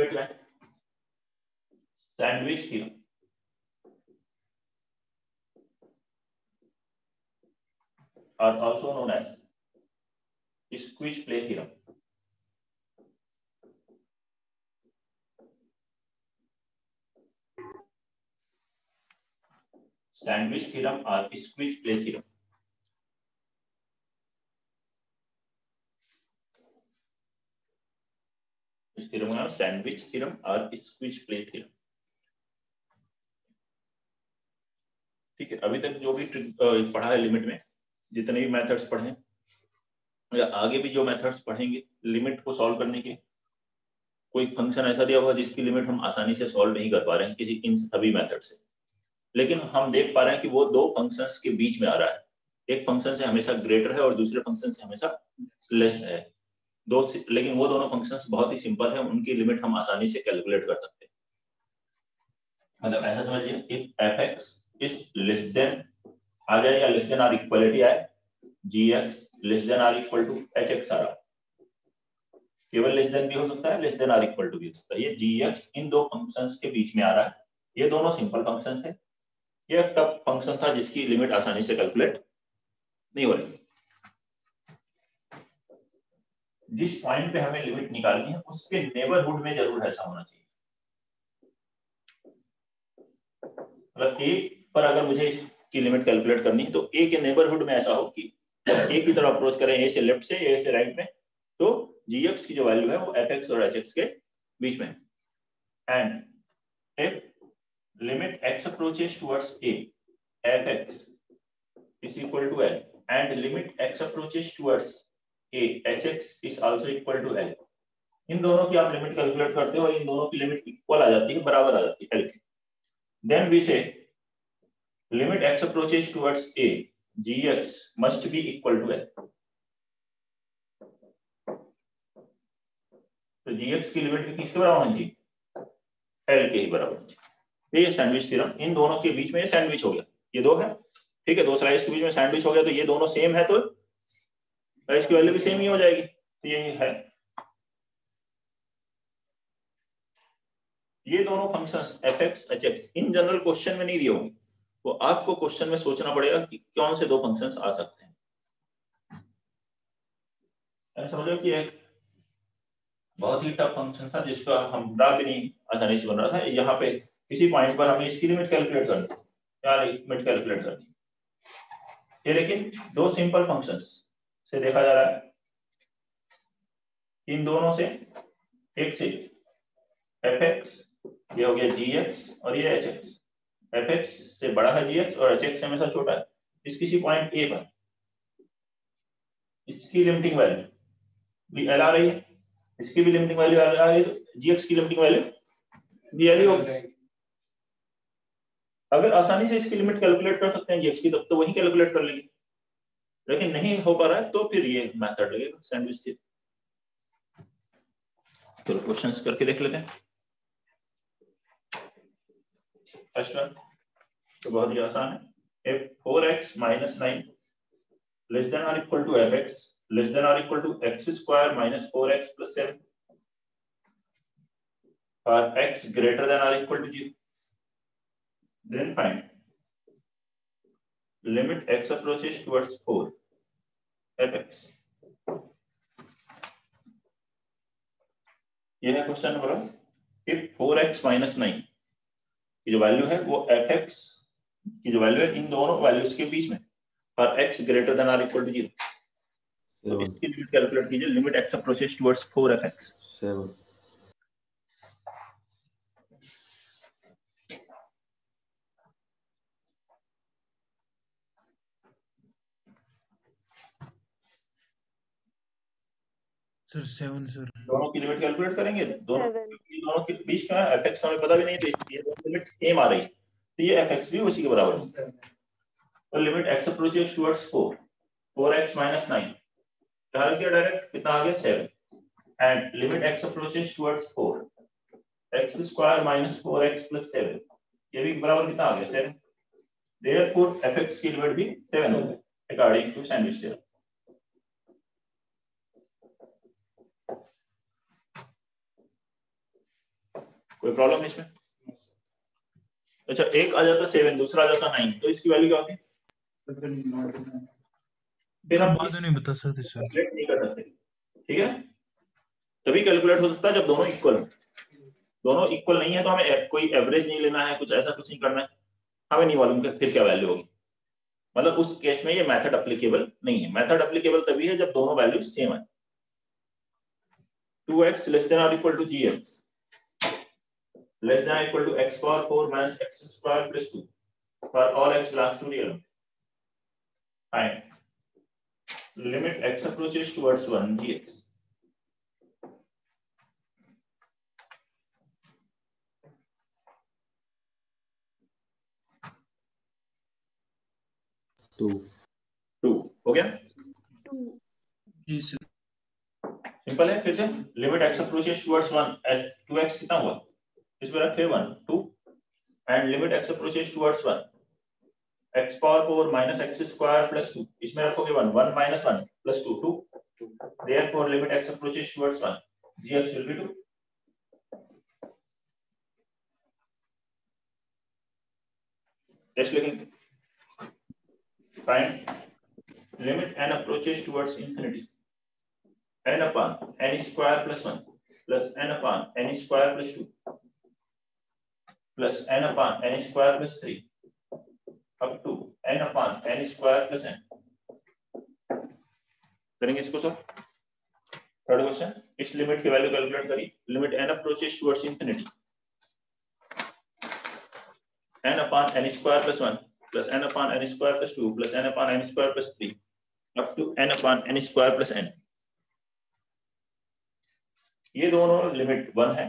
Calculate करें, sandwich theorem, और also known as squeeze play theorem. Sandwich theorem और squeeze play theorem. इस theorem का नाम सैंडविच थ्योरम और स्क्वीज प्ले थ्योरम। ठीक है, अभी तक जो भी पढ़ा है लिमिट में, जितने भी मेथड्स पढ़े या आगे भी जो मेथड्स पढ़ेंगे लिमिट को सॉल्व करने के, कोई फंक्शन ऐसा दिया हुआ जिसकी लिमिट हम आसानी से सॉल्व नहीं कर पा रहे हैं किसी इन सभी मेथड से, लेकिन हम देख पा रहे हैं कि वो दो फंक्शंस के बीच में आ रहा है, एक फंक्शन से हमेशा ग्रेटर है और दूसरे फंक्शन से हमेशा लेस है, लेकिन वो दोनों फंक्शंस बहुत ही सिंपल है, उनकी लिमिट हम आसानी से कैलकुलेट कर सकते हैं। मतलब ऐसा समझिए, if fx is less than आ जाए या लेस देन आर इक्वलिटी आए, gx less than or equal to hx आ रहा, केवल लेस देन भी हो सकता है, less than or equal to भी हो सकता है। ये gx इन दो फंक्शंस के बीच में आ रहा है, ये दोनों सिंपल फंक्शंस थे, ये टफ फंक्शन था जिसकी लिमिट आसानी से कैलकुलेट नहीं हो रही। जिस पॉइंट पे हमें लिमिट निकालनी है उसके नेबरहुड में जरूर ऐसा होना चाहिए। मतलब ए पर अगर मुझे इसकी लिमिट कैलकुलेट करनी है तो ए के नेबरहुड में ऐसा हो कि ए की तरफ अप्रोच करें, ए से लेफ्ट से, ए से राइट में, तो gx की जो वैल्यू है वो fx और hx के बीच में, and if limit x approaches towards a, fx is equal to L and limit x approaches towards a, hx is also equal to L। इन दोनों की आप लिमिट कैलकुलेट करते हो, इन दोनों की लिमिट इक्वल आ जाती है, बराबर आ जाती है L के, देन वी से limit x approaches towards a, gx must be equal to L। तो gx की लिमिट भी किसके बराबर होनी चाहिए? L के ही बराबर होनी चाहिए। ये सैंडविच थ्योरम, इन दोनों के बीच में ये सैंडविच हो गया, ये दो है, ठीक है, दो स्लाइस के बीच में सैंडविच हो गया, तो ये दोनों सेम है तो इसकी वैल्यू भी सेम ही हो जाएगी, तो यही है। ये दोनों functions fx hx in general question में नहीं दिए होंगे, तो आपको क्वेश्चन में सोचना पड़ेगा कि कौन से दो फंक्शंस आ सकते हैं। ऐसा समझो कि एक बहुत ही टफ फंक्शन था जिसका हमरा भी नहीं आसानी से बन रहा था, यहाँ पे किसी पॉइंट पर हमें इसकी लिमिट कैलकुलेट करनी, क्या लिमिट कैलकुलेट करनी, ये लेकिन दो सिंपल फंक्शंस से देखा जा रहा है, इन दोनों से, एक से fx, ये हो गया gx और ये hx, fx से बड़ा है gx और hx से हमेशा छोटा है, इस किसी पॉइंट a पर इसकी लिमिटिंग वैल्यू भी L आ रही है, इसकी भी लिमिटिंग वैल्यू आ रही है, तो gx की लिमिटिंग वैल्यू भी L ही होगी। अगर आसानी से इसकी लिमिट कैलकुलेट कर सकते हैं gx की, तब तो वही कैलकुलेट कर लेंगे, लेकिन नहीं हो पा रहा है तो फिर ये मेथड लगेगा सैंडविच थ्योरम। चलो क्वेश्चंस करके देख लेते हैं। फर्स्ट वन तो बहुत ही आसान है, if 4x minus 9 less than or equal to fx less than or equal to x square minus 4x plus 7 or x greater than or equal to 0, then find limit x approaches towards 4 fx। ये है question number 1। if 4x minus 9 की जो value है वो fx की जो value है इन दोनों वैल्यूज के बीच में, और x greater than or equal to 0, तो इसकी लिमिट कैलकुलेट कीजिए, limit x approaches towards 4 fx। 7 sir 7 sir, दोनों की लिमिट कैलकुलेट करेंगे, दोनों के बीच में fx हमें पता भी नहीं, तो ये दोनों लिमिट सेम आ रही है, तो ये fx भी उसी के बराबर है। तो limit x approaches towards 4, 4x minus 9 क्या किया डायरेक्ट, कितना आ गया 7, and limit x approaches towards 4 x square minus 4x plus 7, ये भी बराबर कितना आ गया 7, देयरफॉर fx की लिमिट भी 7 हो गई अकॉर्डिंग टू सैंडविच थ्योरम। कोई प्रॉब्लम है इसमें? अच्छा, एक आ जाता 7, दूसरा आ जाता 9, तो इसकी वैल्यू क्या होती है? फिर हम बाद नहीं बता सकते सर। कैलकुलेट नहीं कर सकते, ठीक है? तभी कैलकुलेट हो सकता है जब दोनों इक्वल हो। दोनों इक्वल नहीं है तो हमें कोई एवरेज नहीं लेना है, कुछ ऐसा कुछ नहीं करना है, हमें नहीं मालूम कि फिर क्या वैल्यू होगी। मतलब उस केस में ये मेथड एप्लीकेबल नहीं है। मेथड एप्लीकेबल तभी है जब दोनों वैल्यू सेम है। 2x लेस देन और equal to gx less than equal to x power 4 minus x square plus 2 for all x belongs to real. Find limit x approaches towards 1 gx। Two हो गया? जी sir. Simple है। फिर से limit x approaches towards 1, 2x कितना हुआ इसमें रखे 1 2, and limit x approaches towards 1 x power 4 minus x square plus 2, इसमें रखोगे 1 1 minus 1 plus 2 2, therefore limit x approaches towards 1 gx will be 2। Test लिखेंगे। Find limit n approaches towards infinity n upon n square plus 1 plus n upon n square plus 2 plus n upon n square plus 3 up to n upon n square plus n। करेंगे इसको sir. Third question, इस limit की value calculate करिए। Limit n approaches towards infinity n upon n square plus 1 plus n upon n square plus 2 plus n upon n square plus 3 up to n upon n square plus n। ये दोनों limit 1 है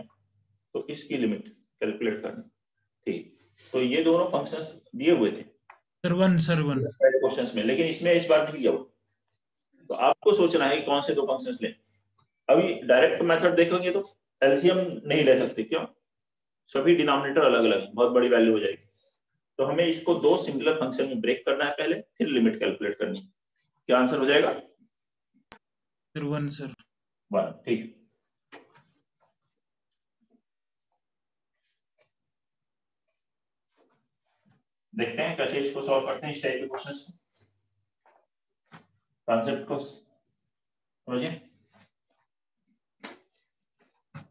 तो इसकी limit calculate करनी थी। तो ये दोनों फंक्शंस दिए हुए थे सर वन क्वेश्चंस में, लेकिन इसमें इस बार नहीं दिया हुआ। तो आपको सोचना है कि कौन से दो फंक्शंस लें। अभी डायरेक्ट मेथड देखोगे तो एलसीएम नहीं ले सकते, क्यों? सभी डिनोमिनेटर अलग अलग है, बहुत बड़ी वैल्यू हो जाएगी। तो हमें इसको दो सिंगुलर फंक्शन में ब्रेक करना है पहले, फिर लिमिट कैलकुलेट करनी है। क्या आंसर हो जाएगा? Sir 1 sir. 1, ठीक है। देखते हैं कैसे इसको सॉल्व करते हैं, इस टाइप के क्वेश्चंस। कॉन्सेप्ट को समझिए।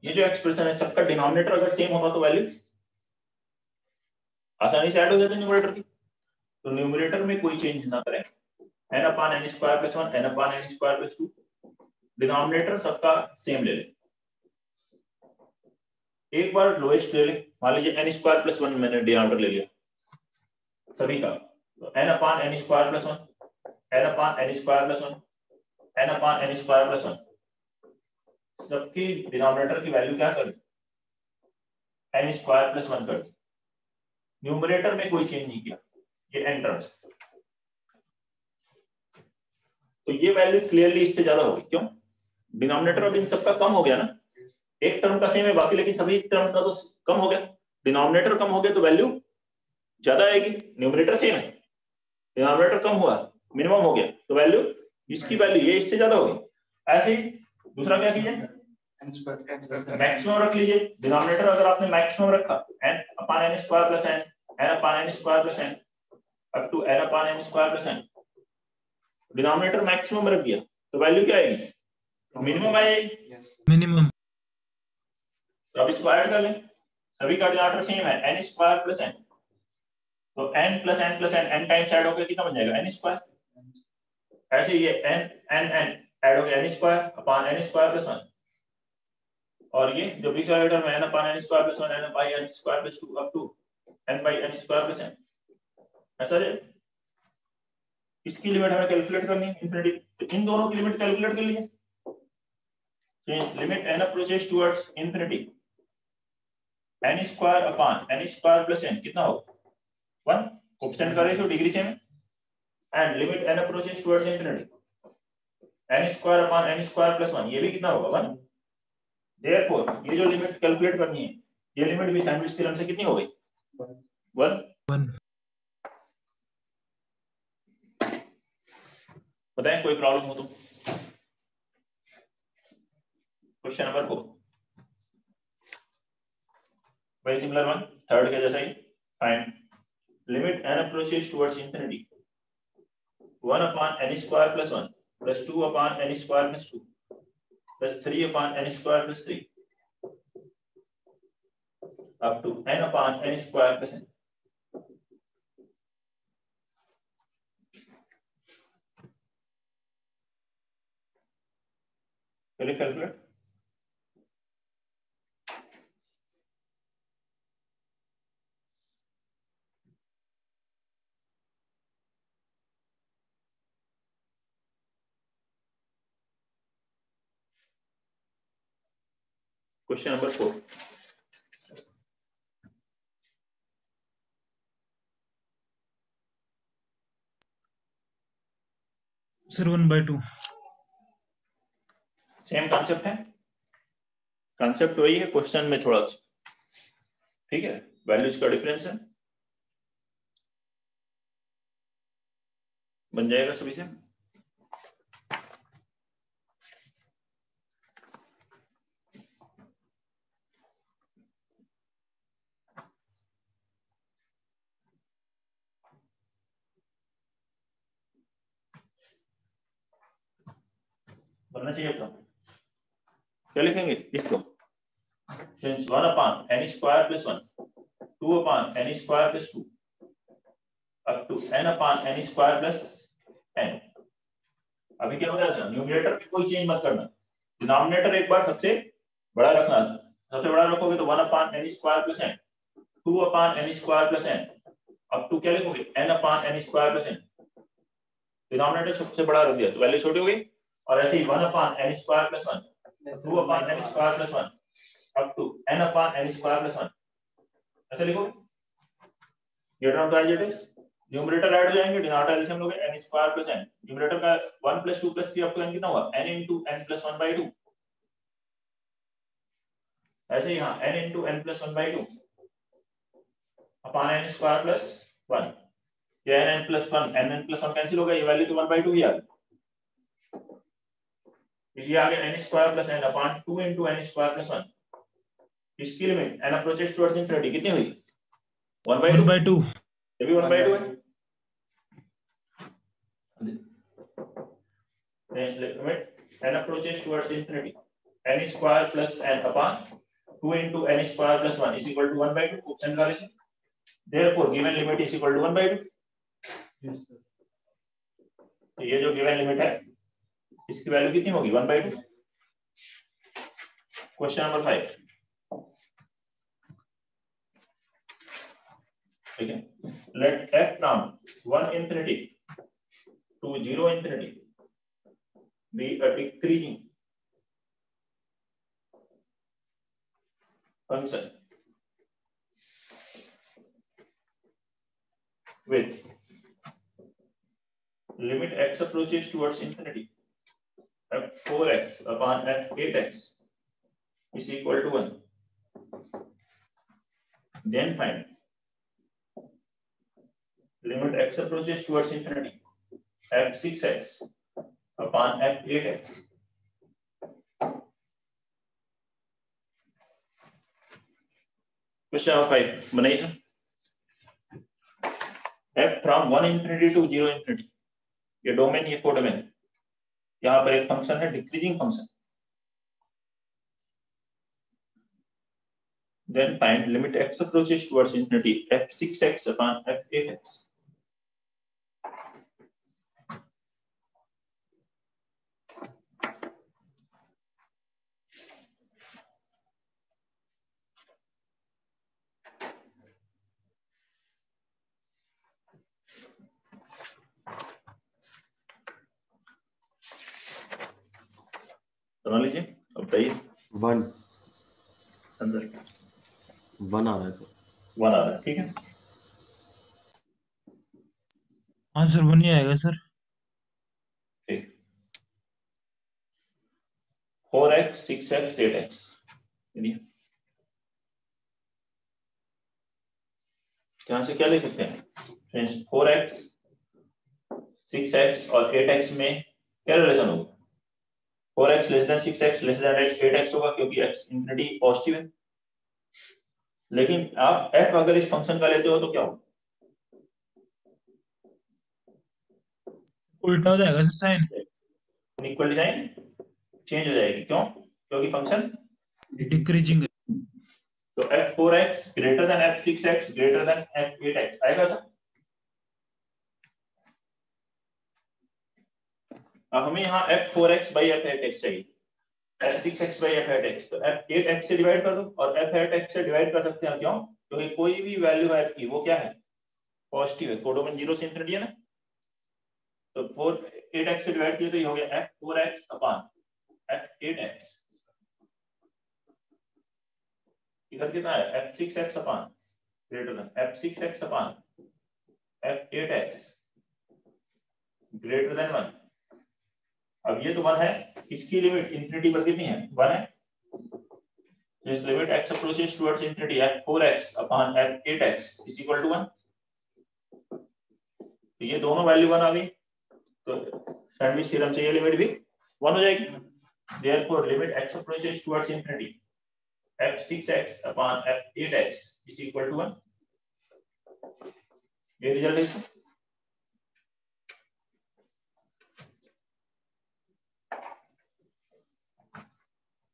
ये जो एक्सप्रेशन है सबका डिनोमिनेटर अगर सेम होता तो वैल्यू आसानी से ऐड हो जाती है न्यूमरेटर की। तो न्यूमरेटर में कोई चेंज ना करें, n upon n square plus 1 n upon n square plus 2, denominator सबका सेम ले लें। एक बार लोएस्ट ले लें, मान लीजिए n स्क्वायर प्लस 1 मैंने डिनोमिनेटर ले लिया सभी का, तो n upon n square plus 1 n upon n square plus 1 n upon n square plus 1, सबकी डिनोमिनेटर की वैल्यू क्या कर n स्क्वायर प्लस 1 कर दी। न्यूमरेटर में कोई चेंज नहीं किया, ये n टर्म्स। तो ये वैल्यू क्लियरली इससे ज्यादा होगी, क्यों? डिनोमिनेटर अब इन सबका कम हो गया ना, एक टर्म का सेम है बाकी, लेकिन सभी टर्म का तो कम हो गया। डिनोमिनेटर कम हो गया तो वैल्यू ज्यादा आएगी। न्यूमरेटर सेम है, डिनोमिनेटर कम हुआ, मिनिमम हो गया, तो वैल्यू इसकी वैल्यू ये इससे ज्यादा होगी। ऐसे ही दूसरा क्या कीजिए, मैक्सिमम रख लीजिए। डिनोमिनेटर अगर आपने मैक्सिमम रखा n upon n square plus n n upon n square plus n up to n upon n square plus n, denominator maximum रख दिया तो वैल्यू क्या आएगी? मिनिमम आएगी, मिनिमम। तो अब इसको ऐड कर लें। सभी का डिनोमिनेटर सेम है n स्क्वायर प्लस n, तो n plus n plus n times add होकर कितना बन जाएगा? n square. ऐसे ये n ऐड हो गया n square upon n square plus 1, और ये जो बीच वाले टर्म है n upon n square plus 1 n by n square plus 2 up to n by n square plus n। ऐसा है। इसकी लिमिट हमें कैलकुलेट करनी है इंफिनिटी, तो इन दोनों की लिमिट कैलकुलेट कर लीजिए। Limit n approaches towards infinity n square upon n square plus n कितना होगा? 1, कोएफिशिएंट का रेशियो डिग्री सेम है, and limit n approaches towards infinity n square upon n square plus 1, ये भी कितना होगा? 1। देयरफॉर ये जो लिमिट कैलकुलेट करनी है, ये लिमिट भी सैंडविच थ्योरम से कितनी हो गई? 1। बताएं कोई प्रॉब्लम हो तो। Question number 4, very similar one, third के जैसा ही। Find limit n approaches towards infinity 1 upon n square plus 1 plus 2 upon n square plus 2 plus 3 upon n square plus 3 up to n upon n square plus n. Will you calculate? Question number 4. Sir 1/2 same concept है, concept वही है, question में थोड़ा सा ठीक है, values का difference है, बन जाएगा सभी से। बनना चाहिए अपना। क्या लिखेंगे इसको? Since 1 upon n square plus 1, 2 upon n square plus 2, up to n upon n square plus n। अभी क्या बताया था, न्यूमरेटर में कोई चेंज मत करना, डिनोमिनेटर एक बार सबसे बड़ा रखना, सबसे बड़ा रखोगे तो 1 upon n square plus n, 2 upon n square plus n, अब टू क्या लिखोगे n upon n square plus n। Denominator सबसे बड़ा रख दिया तो वैल्यू छोटी हो गई, और ऐसे ही 1 upon n square plus 1, 2 upon n square plus 1 up to n upon n square plus 1, ऐसे लिखोगे। Get down to as it is, numerator add हो जाएंगे, डिनोमिनेटर एलसीएम लोगे n square plus n, numerator का 1 + 2 + 3 अप टू n कितना हुआ, n * n + 1/2। ऐसे ही हां n * n + 1/2 upon n square plus 1, ये n + 1 n + 1 कैंसिल हो गया, ये वैल्यू तो 1/2 ही आ गई, ये आ गया n square plus n upon 2 * n square plus 1। इसकी limit n approaches towards infinity कितनी हुई, 1/2, ये भी 1/2 है। limit n approaches towards infinity, n square plus n upon 2 * n square plus 1 is equal to 1/2, option वाले से। Therefore given limit is equal to 1/2। yes sir। तो ये जो गिवन लिमिट है इसकी वैल्यू कितनी होगी, 1/2। क्वेश्चन नंबर 5, ठीक है। Let f from 1 infinity to 0 infinity be a decreasing function with limit x approaches towards infinity, f4x upon f8x is equal to 1. Then find limit x approaches towards infinity, f6x upon f8x question number 5 बनाइए sir. f from 1 infinity to 0 infinity, ये domain, ये codomain, यहाँ पर एक function है decreasing function. Then find limit x approaches towards infinity, f6x upon f8x। बना लीजिए, अब बताइए। 1 आंसर 1 आ रहा है, 1 आ रहा है, ठीक है। आंसर 1 ही आएगा सर। ठीक, 4x 6x 8x, यहाँ से क्या लिख सकते हैं, 4x 6x और 8x में क्या रिलेशन होगा, 4x < 6x < 8x होगा, क्योंकि x इंफिनिटी पॉजिटिव है। लेकिन आप f अगर इस फंक्शन का लेते हो तो क्या हो, उल्टा हो जाएगा sir sign. Equal design change हो जाएगी। क्यों? क्योंकि फंक्शन डिक्रीजिंग। तो f4x greater than f6x greater than f8x आएगा था। अब हमें यहाँ f4x by f8x चाहिए, f6x by f8x, तो f8x से डिवाइड कर दो और f8x से डिवाइड कर सकते हैं। क्यों? क्योंकि कोई भी वैल्यू है f की वो क्या है, पॉजिटिव है, कोडोमेन 0 से इंफिनिटी है ना। तो 8x से डिवाइड किया तो ये हो गया f4x अपॉन f8x। इधर कितना है, f6x upon greater than f6x upon f8x greater than 1। अब ये तो 1 है, इसकी लिमिट इंफिनिटी पर कितनी है, 1 है। This limit x approaches towards infinity at 4x upon at 8x is equal to 1। तो ये दोनों वैल्यू 1 आ गई, तो सैंडविच थ्योरम से ये लिमिट भी 1 हो जाएगी। Therefore limit x approaches towards infinity f6x upon f8x is equal to 1। ये रिजल्ट है।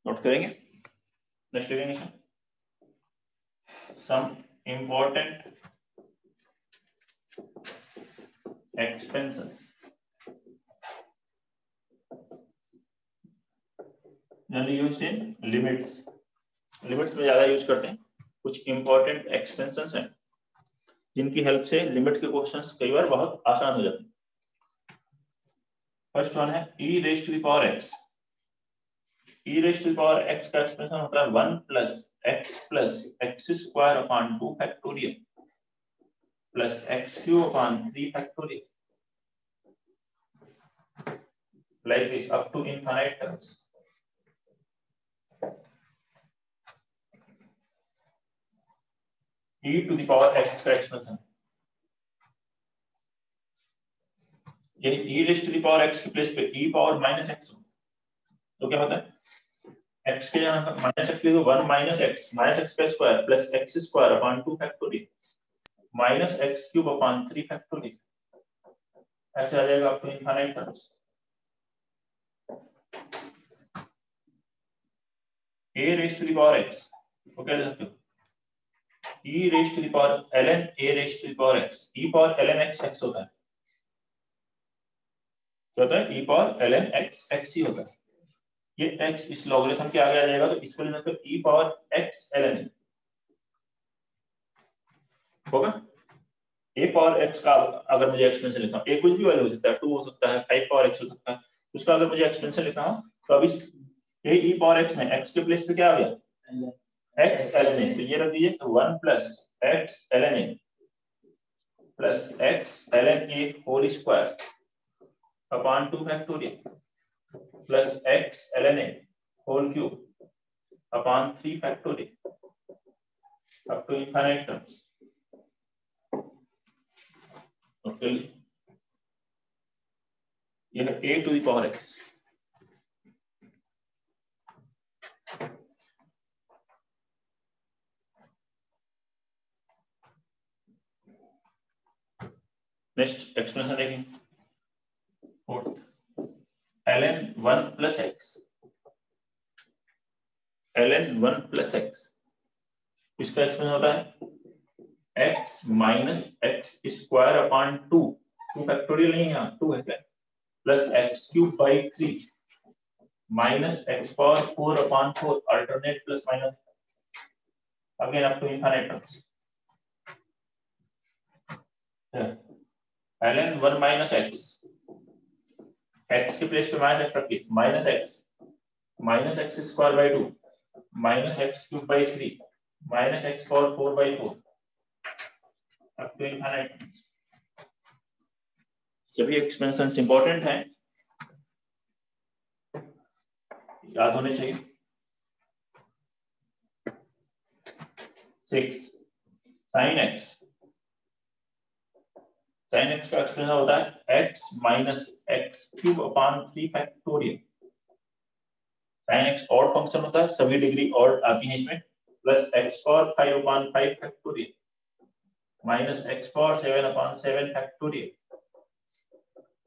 नोट करेंगे, नेक्स्ट लिखेंगे some important expenses generally used in limits. Limits में ज्यादा यूज करते हैं। कुछ इंपॉर्टेंट एक्सपेंसेस हैं जिनकी हेल्प से लिमिट के क्वेश्चंस कई बार बहुत आसान हो जाते हैं। फर्स्ट वन है e raise to the power x। e raise to the power x का एक्सप्रेशन होता है 1 plus x square upon 2 factorial plus x cube upon 3 factorial like this up to infinite terms। e to the power x का expression, ये e raise to the power x के place पे e power minus x तो क्या होता है, x के यहाँ माइनस x ले तो 1 माइनस x का square plus x square upon 2 factorial minus x cube upon 3 factorial, ऐसे आ जाएगा up to infinite terms. a raise to the power x तो क्या लिख सकते हो, e raise to the power ln a raise to the power x, e power ln x x होता है, क्या होता है, e power ln x x ही होता है। ये x इस लॉगरिथम के आगे आ जाएगा तो इसको लिखना तो e power x ln a होगा। a पावर x का अगर मुझे एक्सपेंशन लिखना हो, a कुछ भी वैल्यू हो सकता है, 2 हो सकता है, 5 पावर x हो सकता है, उसका अगर मुझे एक्सपेंशन लिखना हो तो अब इस ये e पावर x में x के प्लेस पे क्या आ गया, x ln a, तो ये रख दीजिए तो 1 plus x ln a plus x ln a whole square upon 2 factorial plus x ln a whole cube upon 3 factorial up to infinite terms. Okay, यह a to the power x। Next expression देखेंगे, ln 1 plus x, ln 1 plus x, इसका expression होता है x minus x square upon 2 factorial नहीं है यहाँ 2 है क्या, plus x cube by 3 minus x power 4 upon 4 alternate plus minus again up to infinite terms. ln 1 minus x के place पे माइनस x रखिए, minus x square by 2 minus x cube by 3 minus x power 4 by 4 up to infinite. सभी expansions important हैं, याद होने चाहिए। 6 sin x का expression होता है x minus x cube upon 3 factorial. sin x odd function होता है, सभी डिग्री ऑड आती है इसमें, plus x power 5/5 factorial minus x power 7/7 factorial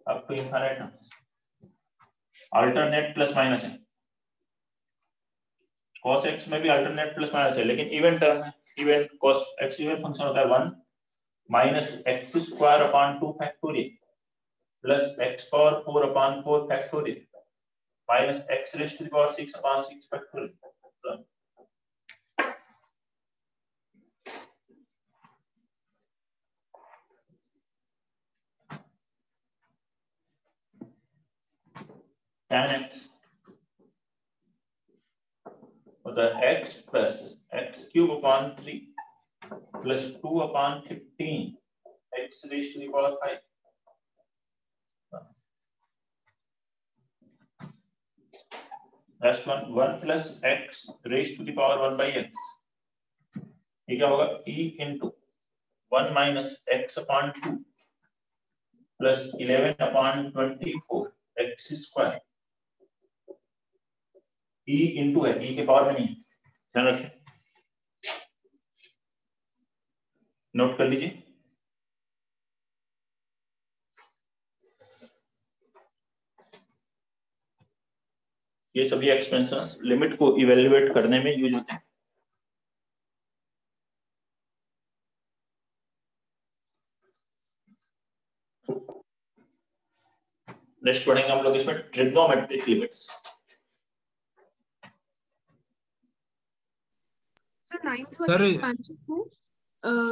up to infinite terms. Alternate plus minus है, cos x में भी अल्टरनेट प्लस माइनस है, लेकिन इवन टर्म है। Even cos x even function होता है 1 minus x square upon 2 factorial plus x power 4/4 factorial minus x raise to the power 6/6 factorial. tan x होता है x plus x cube upon 3 plus 2/15 x raise to the power 5 last 1 plus x raise to the power 1/x। ये क्या होगा e into 1 minus x upon 2 plus 11/24 x square. e into है, e के power में नहीं, ध्यान रखें, note कर लीजिए। ये सभी एक्सपेंशंस लिमिट को इवेल्युएट करने में यूज होते हैं। नेक्स्ट पढ़ेंगे हम लोग इसमें ट्रिग्नोमेट्रिक लिमिट्स। सर 9th वाले एक्सपेंशन में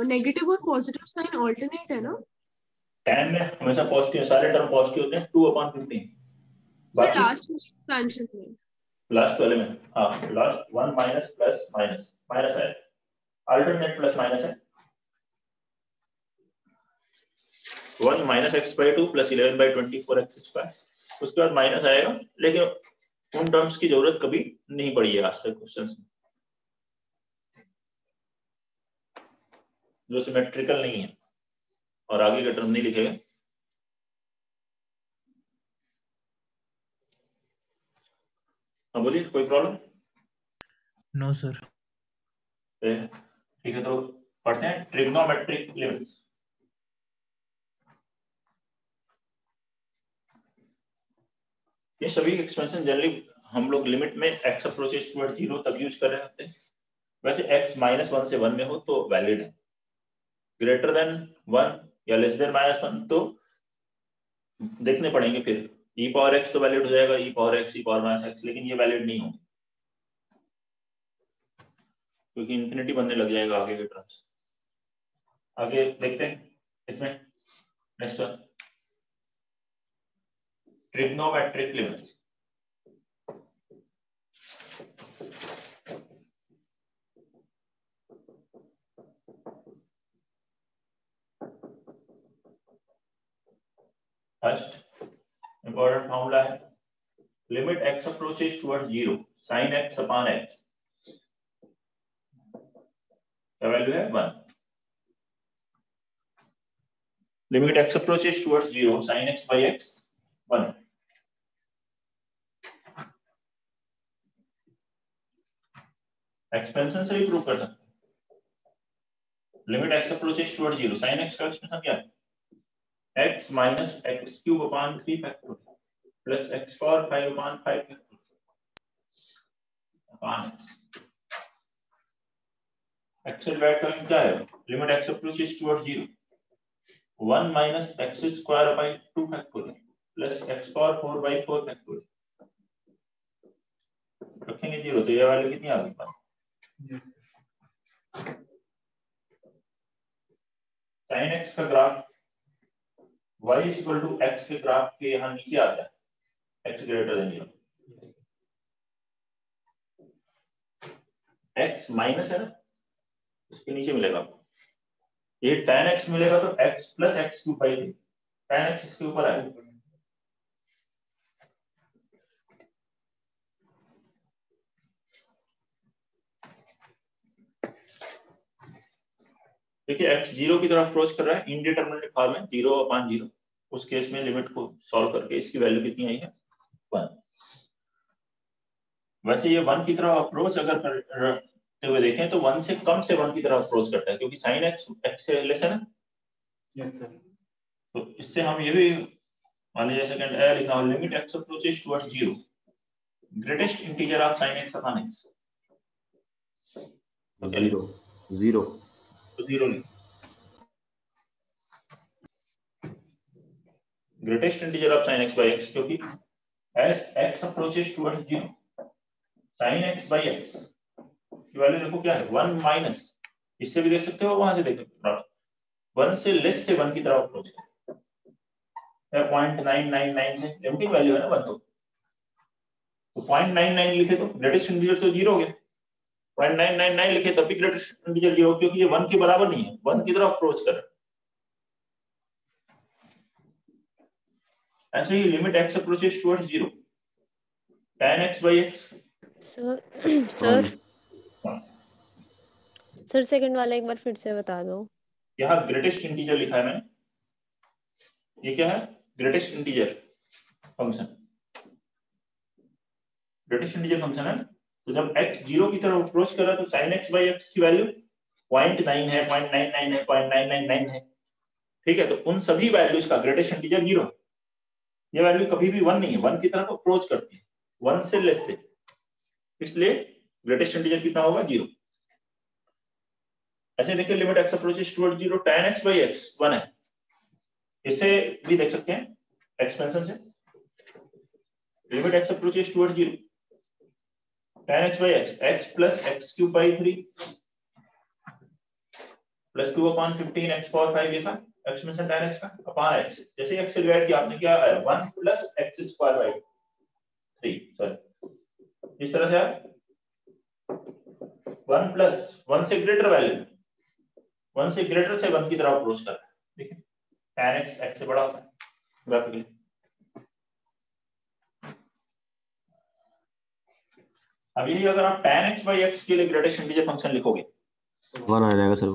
नेगेटिव और पॉजिटिव साइन अल्टरनेट है ना? tan में हमेशा पॉजिटिव, सारे टर्म पॉजिटिव होते हैं 2/15। सर लास्ट एक्सपेंशन में, लास्ट वाले में, हाँ last 1 minus plus minus minus है, अल्टरनेट प्लस माइनस है। 1 minus x/2 plus 11/24 x square, उसके बाद माइनस आएगा, लेकिन उन टर्म्स की जरूरत कभी नहीं पड़ी है आज तक क्वेश्चंस में, जो सिमेट्रिकल नहीं है और आगे का टर्म नहीं लिखेगा। हाँ बोलिए, कोई प्रॉब्लम? No sir. ठीक है, तो पढ़ते हैं ट्रिग्नोमेट्रिक लिमिट्स। ये सभी एक्सपेंशन जनरली हम लोग लिमिट में x अप्रोचेस टुवर्ड्स 0 तब यूज कर रहे होते हैं। वैसे x -1 से 1 में हो तो वैलिड है, ग्रेटर देन 1 या लेस देन -1 तो देखने पड़ेंगे फिर। e पावर x तो वैलिड हो जाएगा, e power x, e power -x, लेकिन ये वैलिड नहीं होंगे क्योंकि इंफिनिटी बनने लग जाएगा आगे के टर्म्स। आगे देखते हैं इसमें next one, trigonometric limits. First important formula है limit x approaches towards 0 sin x upon x का वैल्यू है 1। Limit x approaches towards 0 sin x by x 1। Expansion से भी प्रूव कर सकते हैं। Limit x approaches towards 0 sin x का expansion क्या है? x minus x cube upon 3 factorial plus x power 5/5 factorial upon x। एक्सेल वैल्यू का क्या है? Limit x approaches towards 0 1 minus x square bye 2 factorial plus x power 4/4 factorial. रखेंगे 0 तो ये वैल्यू कितनी आ गई? sin x का graph y equal to x के ग्राफ के यहाँ नीचे आता है, x greater than 0। x minus है ना, इसके नीचे मिलेगा आपको, ये tan x मिलेगा तो x plus x cube by 3, tan x इसके ऊपर आएगा। देखिए x 0 की तरफ अप्रोच कर रहा है, इनडिटरमिनेट फॉर्म है 0/0। उस केस में लिमिट को सॉल्व करके इसकी वैल्यू कितनी आई है? 1। वैसे ये 1 की तरफ अप्रोच अगर हुए देखें तो 1 से कम से 1 की तरफ अप्रोच करता है, क्योंकि साइन एक्स एक्स से लेस है ना। Yes sir. तो इससे हम ये भी मान लीजिए सेकंड ए लिखना हो, limit x approaches towards 0 greatest integer of sin x upon x। Zero zero तो 0 greatest integer of sin x by x, क्योंकि as x approaches towards 0 sin x by x की वैल्यू देखो क्या है 1 माइनस, इससे भी देख सकते हो, वहां से देख सकते हो 1 से लेस से 1 की तरफ अप्रोच है 0.999 से लिमिटिंग वैल्यू है ना 1 तो 0.99 लिखे तो ग्रेटेस्ट इंटीजर तो 0 हो गया, 0.999 लिखे तब भी ग्रेटेस्ट इंटीजर 0, क्योंकि ये 1 के बराबर नहीं है, 1 की तरफ अप्रोच कर रहा है। ऐसे ही limit x approaches towards 0 tan x by x। Sir second वाला एक बार फिर से बता दो। यहाँ ग्रेटेस्ट इंटीजर लिखा है मैंने, ये क्या है greatest integer function, greatest integer function है। तो जब x 0 की तरफ अप्रोच कर रहा है तो sin x by x की वैल्यू 0.9 है, 0.99 है, 0.999 है, ठीक है। तो उन सभी वैल्यूज का ग्रेटेस्ट इंटीजर 0, ये वैल्यू कभी भी 1 नहीं है, 1 की तरफ अप्रोच करती है 1 से लेस से, इसलिए ग्रेटेस्ट इंटीजर कितना होगा 0। ऐसे देखिए limit x approaches towards 0 tan x by x 1 है, इसे भी देख सकते हैं एक्सपेंशन से, limit x approaches towards 0 tan x by x x plus x cube by 3 plus 2 upon 15 x power 5, ये था एक्सपेंशन tan x का अपॉन x। जैसे x से डिवाइड किया आपने, क्या आया 1 plus x square by 3, sorry इस तरह से आया 1 plus 1 से ग्रेटर वैल्यू, 1 से ग्रेटर से 1 की तरफ अप्रोच कर रहा है, देखिए tan x x से बड़ा होता है ग्राफिकली। अब यही अगर आप tan x by x के लिए ग्रेटेस्ट इंटीजर फंक्शन लिखोगे 1 आ जाएगा sir.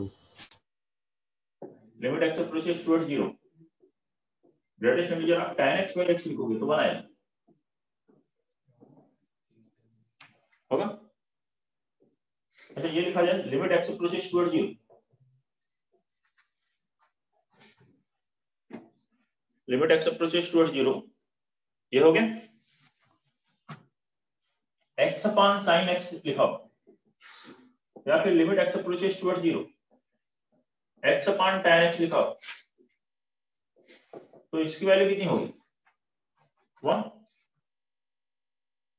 Limit x approaches towards 0 greatest integer आप tan x by x लिखोगे तो 1 आएगा, होगा। अच्छा ये लिखा जाए limit x approaches towards 0 limit x approaches towards 0, ये हो गया x अपॉन sin x लिखा हो, या फिर limit x approaches towards 0 x upon tan x लिखा हो, तो इसकी वैल्यू कितनी होगी 1।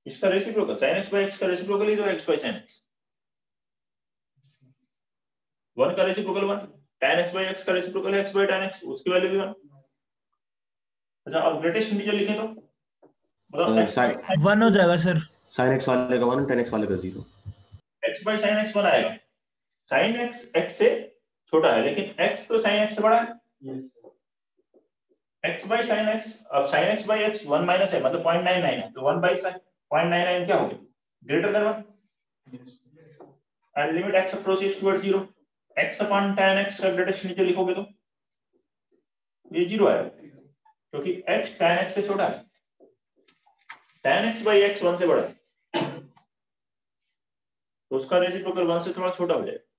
इसका reciprocal sin x by x का रेसिप्रोकल ही तो x by sin x, 1 का reciprocal 1, tan x by x का रेसिप्रोकल है x by tan x, उसकी वैल्यू भी 1। अच्छा अब ग्रेटेस्ट इंटीजर लिखें तो मतलब 1 हो जाएगा सर। sin x वाले का 1 tan x वाले का 0। x by sin x 1 आएगा, sin x x से छोटा है लेकिन x तो sin x से बड़ा है, yes x by sin x, अब sin x by x 1 minus है मतलब 0.99 है, तो 1 by 0.99 क्या हो गया greater than 1। Yes and limit x approaches towards 0 x upon tan x का ग्रेटेस्ट इंटीजर लिखोगे तो ये 0 आएगा, क्योंकि x tan x से छोटा है, tan x by x 1 से बड़ा है, तो उसका रेसिप्रोकल 1 से थोड़ा छोटा हो जाएगा।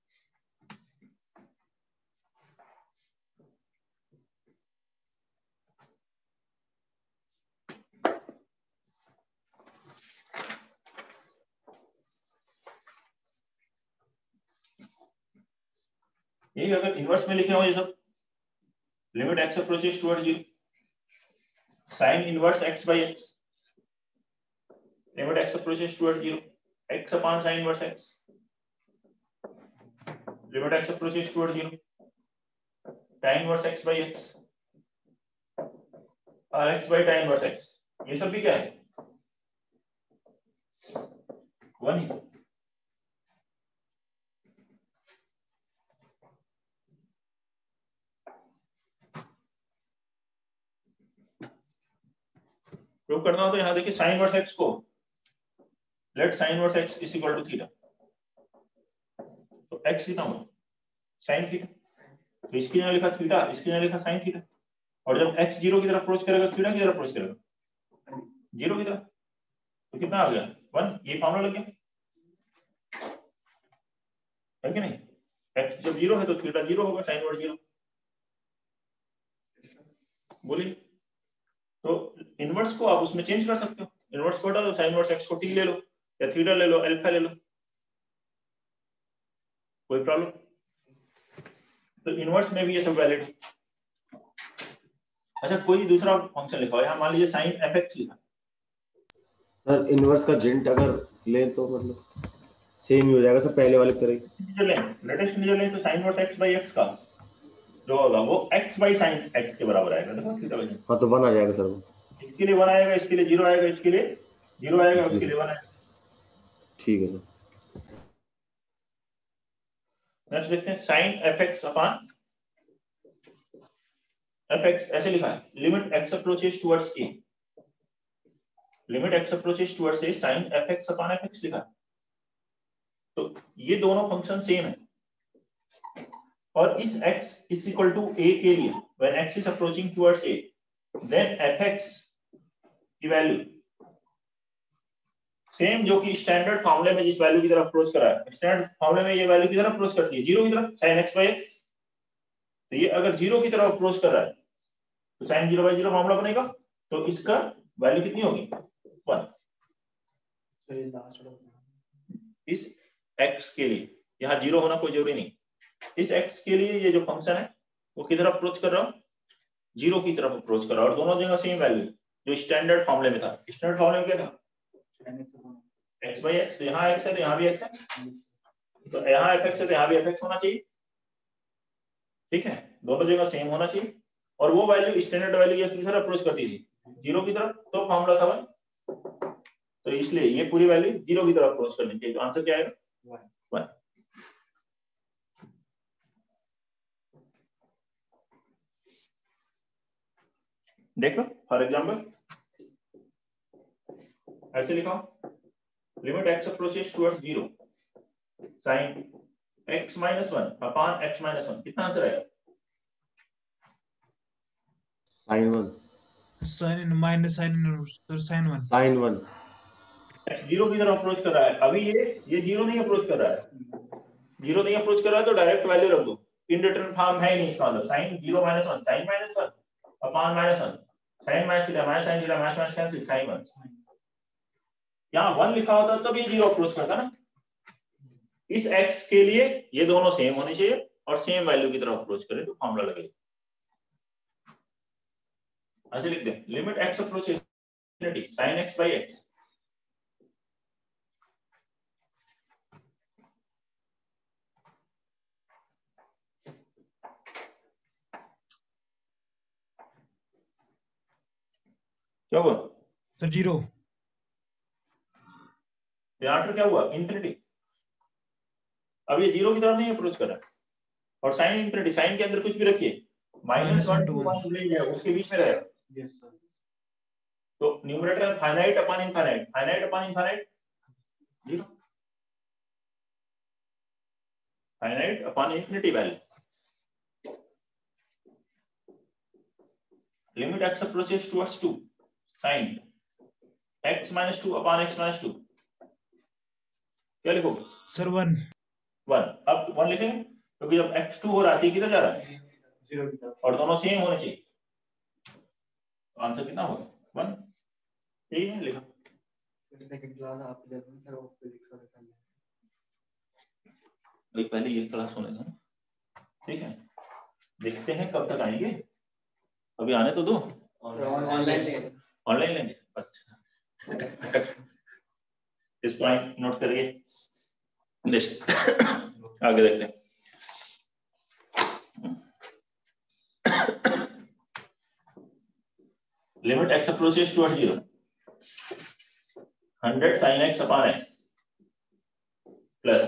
यही अगर इनवर्स में लिखे हो ये सब, limit x approaches towards 0 sin inverse x by x, limit x approaches towards 0 x upon sin inverse x, limit x approaches towards 0 tan inverse x by x और x by tan inverse x, ये सब भी क्या है 1 ही। Prove करना हो तो यहां देखिए sin इनवर्स x को let sin inverse x is equal to theta, तो x कितना होगा sin थीटा, तो इसकी जगह लिखा थीटा, इसकी जगह लिखा sin थीटा, और जब x 0 की तरफ अप्रोच करेगा थीटा की तरफ अप्रोच करेगा 0 की तरफ, तो कितना आ गया 1, ये फॉर्मूला लग गया। है कि नहीं? x जब 0 है तो थीटा 0 होगा, साइन इनवर्स 0। बोलिए। तो इनवर्स को आप उसमें चेंज कर सकते हो, इनवर्स को हटा दो, साइन इनवर्स x को t ले लो या थीटा ले लो, अल्फा ले लो, कोई प्रॉब्लम? तो इनवर्स में भी ये सब वैलिड है। अच्छा, कोई दूसरा फंक्शन लिखा हो यहाँ, मान लीजिए साइन fx लिखा। सर इनवर्स का जेंट अगर ले तो मतलब सेम ही हो जाएगा सर, पहले वाले की तरह ही। लेटेस्ट इंटीजर लें तो sine inverse x by x का जो होगा वो x बाई साइन x के बराबर आएगा। देखो थीटा बाई। हाँ तो 1 आ जाएगा सर वो। इसके लिए 1 आएगा, इसके लिए 0 आएगा, इसके लिए 0 आएगा, उसके लिए 1 आएगा। ठीक है सर। नेक्स्ट देखते हैं साइन fx अपॉन fx ऐसे लिखा है, limit x approaches towards a, limit x approaches towards a sine fx upon fx लिखा है। तो ये दोनों फंक्शन सेम है, और इस x is equal to a के लिए when x is approaching towards a then fx की वैल्यू सेम जो कि स्टैंडर्ड फॉर्मूले में जिस वैल्यू की तरफ अप्रोच कर रहा है, स्टैंडर्ड फॉर्मूले में ये वैल्यू की तरफ अप्रोच करती है 0 की तरफ, sin x by x। तो ये अगर 0 की तरफ अप्रोच कर रहा है तो sin 0 by 0 मामला बनेगा, तो इसका वैल्यू कितनी होगी 1। इस x के लिए यहाँ 0 होना कोई जरूरी नहीं, इस x के लिए ये जो फंक्शन है वो किधर अप्रोच कर रहा हूं, 0 की तरफ अप्रोच कर रहा है, और दोनों जगह सेम वैल्यू जो स्टैंडर्ड फॉर्मूले में था। स्टैंडर्ड फॉर्मूले में क्या था, x by x, तो यहाँ x है तो यहाँ भी x है, तो यहाँ fx है तो यहाँ भी fx होना चाहिए। ठीक है, दोनों जगह सेम होना चाहिए, और वो वैल्यू स्टैंडर्ड वैल्यू किस तरफ अप्रोच करती थी, 0 की तरफ, तो फॉर्मूला था 1। तो इसलिए ये पूरी वैल्यू 0 की तरफ अप्रोच करनी चाहिए, तो आंसर क्या आएगा 1। देख लो फॉर एग्जांपल ऐसे लिखा, limit x approaches towards 0 sin x minus 1 upon x minus 1, कितना आंसर आएगा? sin 1 sine minus sine sir sine 1 sin 1 x 0 की तरफ अप्रोच कर रहा है, अभी ये 0 नहीं अप्रोच कर रहा है, 0 नहीं अप्रोच कर रहा है तो डायरेक्ट वैल्यू रख दो, इनडिटरमिनेट फॉर्म है ही नहीं इसका, मतलब sin 0 minus 1 sin minus 1 upon minus 1 sin minus theta minus sin theta minus minus cancel sin 1। यहाँ 1 लिखा होता तब ये 0 अप्रोच करता ना। इस x के लिए ये दोनों सेम होने चाहिए और सेम वैल्यू की तरफ अप्रोच करे तो फॉर्मूला लगेगा। ऐसे लिख दें, limit x approaches sin x by x क्या हुआ सर 0 यहाँ क्या हुआ, इंफिनिटी। अब ये 0 की तरफ नहीं अप्रोच कर रहा है, और साइन इंफिनिटी, साइन के अंदर कुछ भी रखिए -1 to 1 नहीं है, उसके बीच में रहेगा। Yes sir. तो न्यूमरेटर में finite upon infinite, finite upon infinite 0, finite upon infinity value. Limit x approaches towards 2 sin x minus 2 upon x minus 2, क्या लिखोगे सर 1 1। अब 1 लिखेंगे क्योंकि जब x2 हो रहा है किधर जा रहा है 0 की तरफ। और दोनों सेम होने चाहिए, तो आंसर कितना होगा 1। ठीक है, लिखो। सेकंड क्लास आप जब सर वो फिजिक्स वाले सर भाई पहले ये क्लास होने दो, ठीक है, देखते हैं कब तक आएंगे, अभी आने तो दो। ऑनलाइन लेंगे, अच्छा इस पॉइंट नोट करिए। नेक्स्ट आगे देखते हैं। Limit x approaches towards 0 100 sin x upon x plus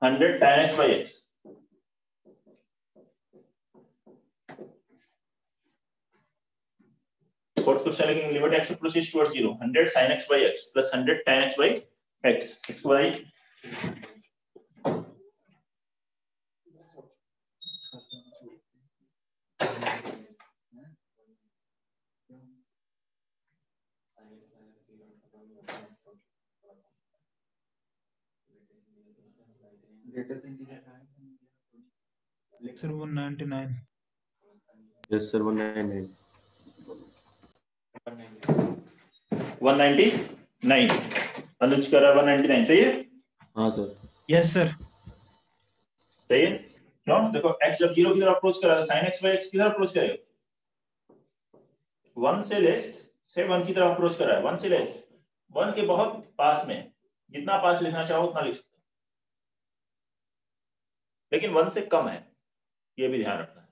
100 tan x by x fourth question लिखेंगे, limit x approaches towards 0 100 sin x by x plus 100 tan x by x, इसको बताइए। Greatest integer का है sir 199 yes sir 199 199 अनुज कर रहा है 199 सही है। हाँ सर यस सर सही है क्यों देखो x जब 0 की तरफ अप्रोच कर रहा है sin x by x की तरफ अप्रोच करेगा 1 से लेस से 1 की तरफ अप्रोच कर रहा है 1 से लेस 1 के बहुत पास में जितना पास लिखना चाहो उतना लिख सकते हो लेकिन 1 से कम है ये भी ध्यान रखना है।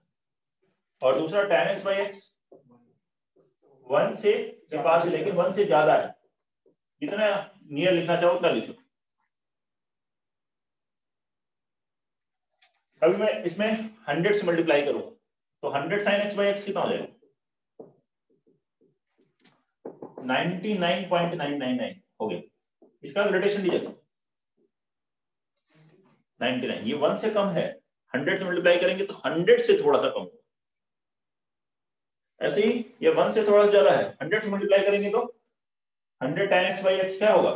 और दूसरा tan x by x 1 से के पास है लेकिन 1 से ज्यादा है जितना नियर लिखना चाहो उतना लिखो। अभी मैं इसमें 100 से मल्टीप्लाई करूंगा तो 100 sin x by x कितना हो जाएगा 99.999 हो गया। इसका ग्रेडेशन लीजिए 99 ये 1 से कम है 100 से मल्टीप्लाई करेंगे तो 100 से थोड़ा सा कम होगा। ऐसे ही ये 1 से थोड़ा सा ज्यादा है 100 से मल्टीप्लाई करेंगे तो 100 tan x by x क्या होगा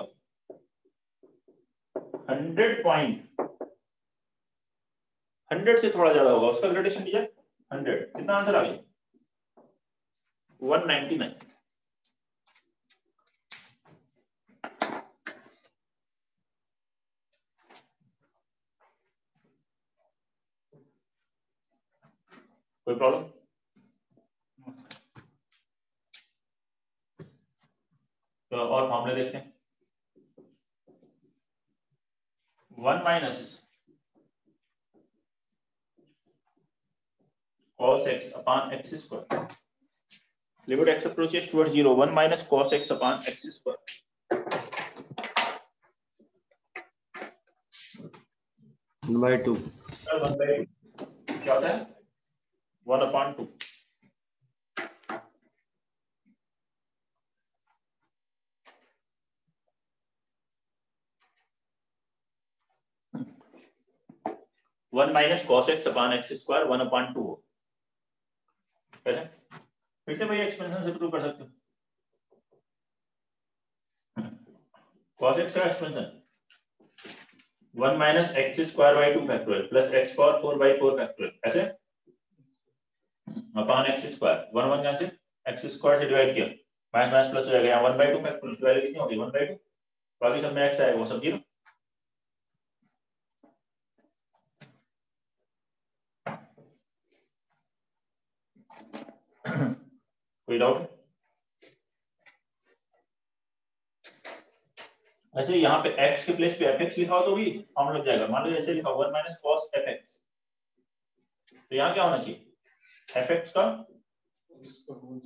100 से थोड़ा ज्यादा होगा उसका ग्रेडेशन लीजिए 100 कितना आंसर आ गया 199। कोई प्रॉब्लम तो और मामले देखते हैं 1 minus cos x upon x square limit x approaches towards 0 1 minus cos x upon x square 1/2 क्या होता है 1/2 1 minus cos x upon x square 1/2 हो कैसे फिर से भाई एक्सपेंशन से प्रूव कर सकते हो cos x का expansion 1 minus x square by 2 factorial plus x power 4 by 4 factorial ऐसे अपॉन x square 1 1 यहाँ से x square से डिवाइड किया माइनस माइनस प्लस हो जाएगा यहाँ 1/2 फैक्टोरियल की वैल्यू कितनी होगी 1/2 बाकी सब में x आएगा वो सब 0। कोई डाउट है ऐसे यहाँ पे x के प्लेस पे fx लिखा हो तो भी फॉर्म लग जाएगा। मान लो ऐसे लिखा 1 minus cos fx तो यहाँ क्या होना चाहिए fx का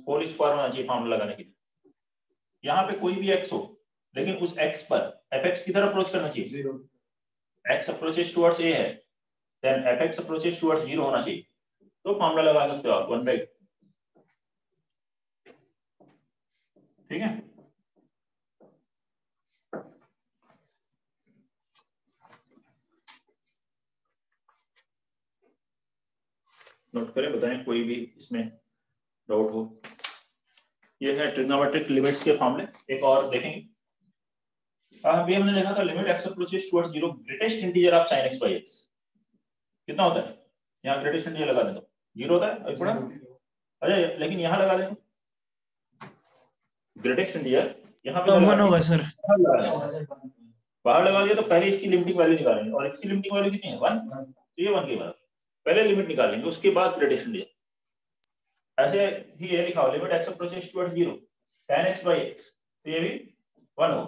होल स्क्वायर होना चाहिए फॉर्मूला लगाने के लिए। यहाँ पे कोई भी x हो लेकिन उस x पर fx किधर अप्रोच करना चाहिए 0 x अप्रोचेस टुवर्ड्स a है देन fx अप्रोचेस टुवर्ड्स 0 होना चाहिए तो फॉर्मूला लगा सकते हो आप 1/2 ठीक है। नोट करें बताएं कोई भी इसमें डाउट हो। ये है ट्रिग्नोमेट्रिक लिमिट्स के फॉर्मूले। एक और देखेंगे अभी हमने देखा था limit x approaches towards 0 greatest integer of sin x by x कितना होता है यहाँ ग्रेटेस्ट इंटीजर लगा दें तो 0 होता है अभी पढ़ा अरे लेकिन यहाँ लगा दें ग्रेटेस्ट इंटीजर यहाँ पे 1 होगा सर बाहर लगा दिया तो पहले इसकी लिमिटिंग वैल्यू निकालेंगे और इसकी लिमिटिंग वैल्यू कितनी है 1 तो ये 1 के बराबर पहले लिमिट निकालेंगे उसके बाद ग्रेडेशन लिया ऐसे ही ये लिखा हो limit x approaches towards 0 tan x by x तो ये भी 1 हो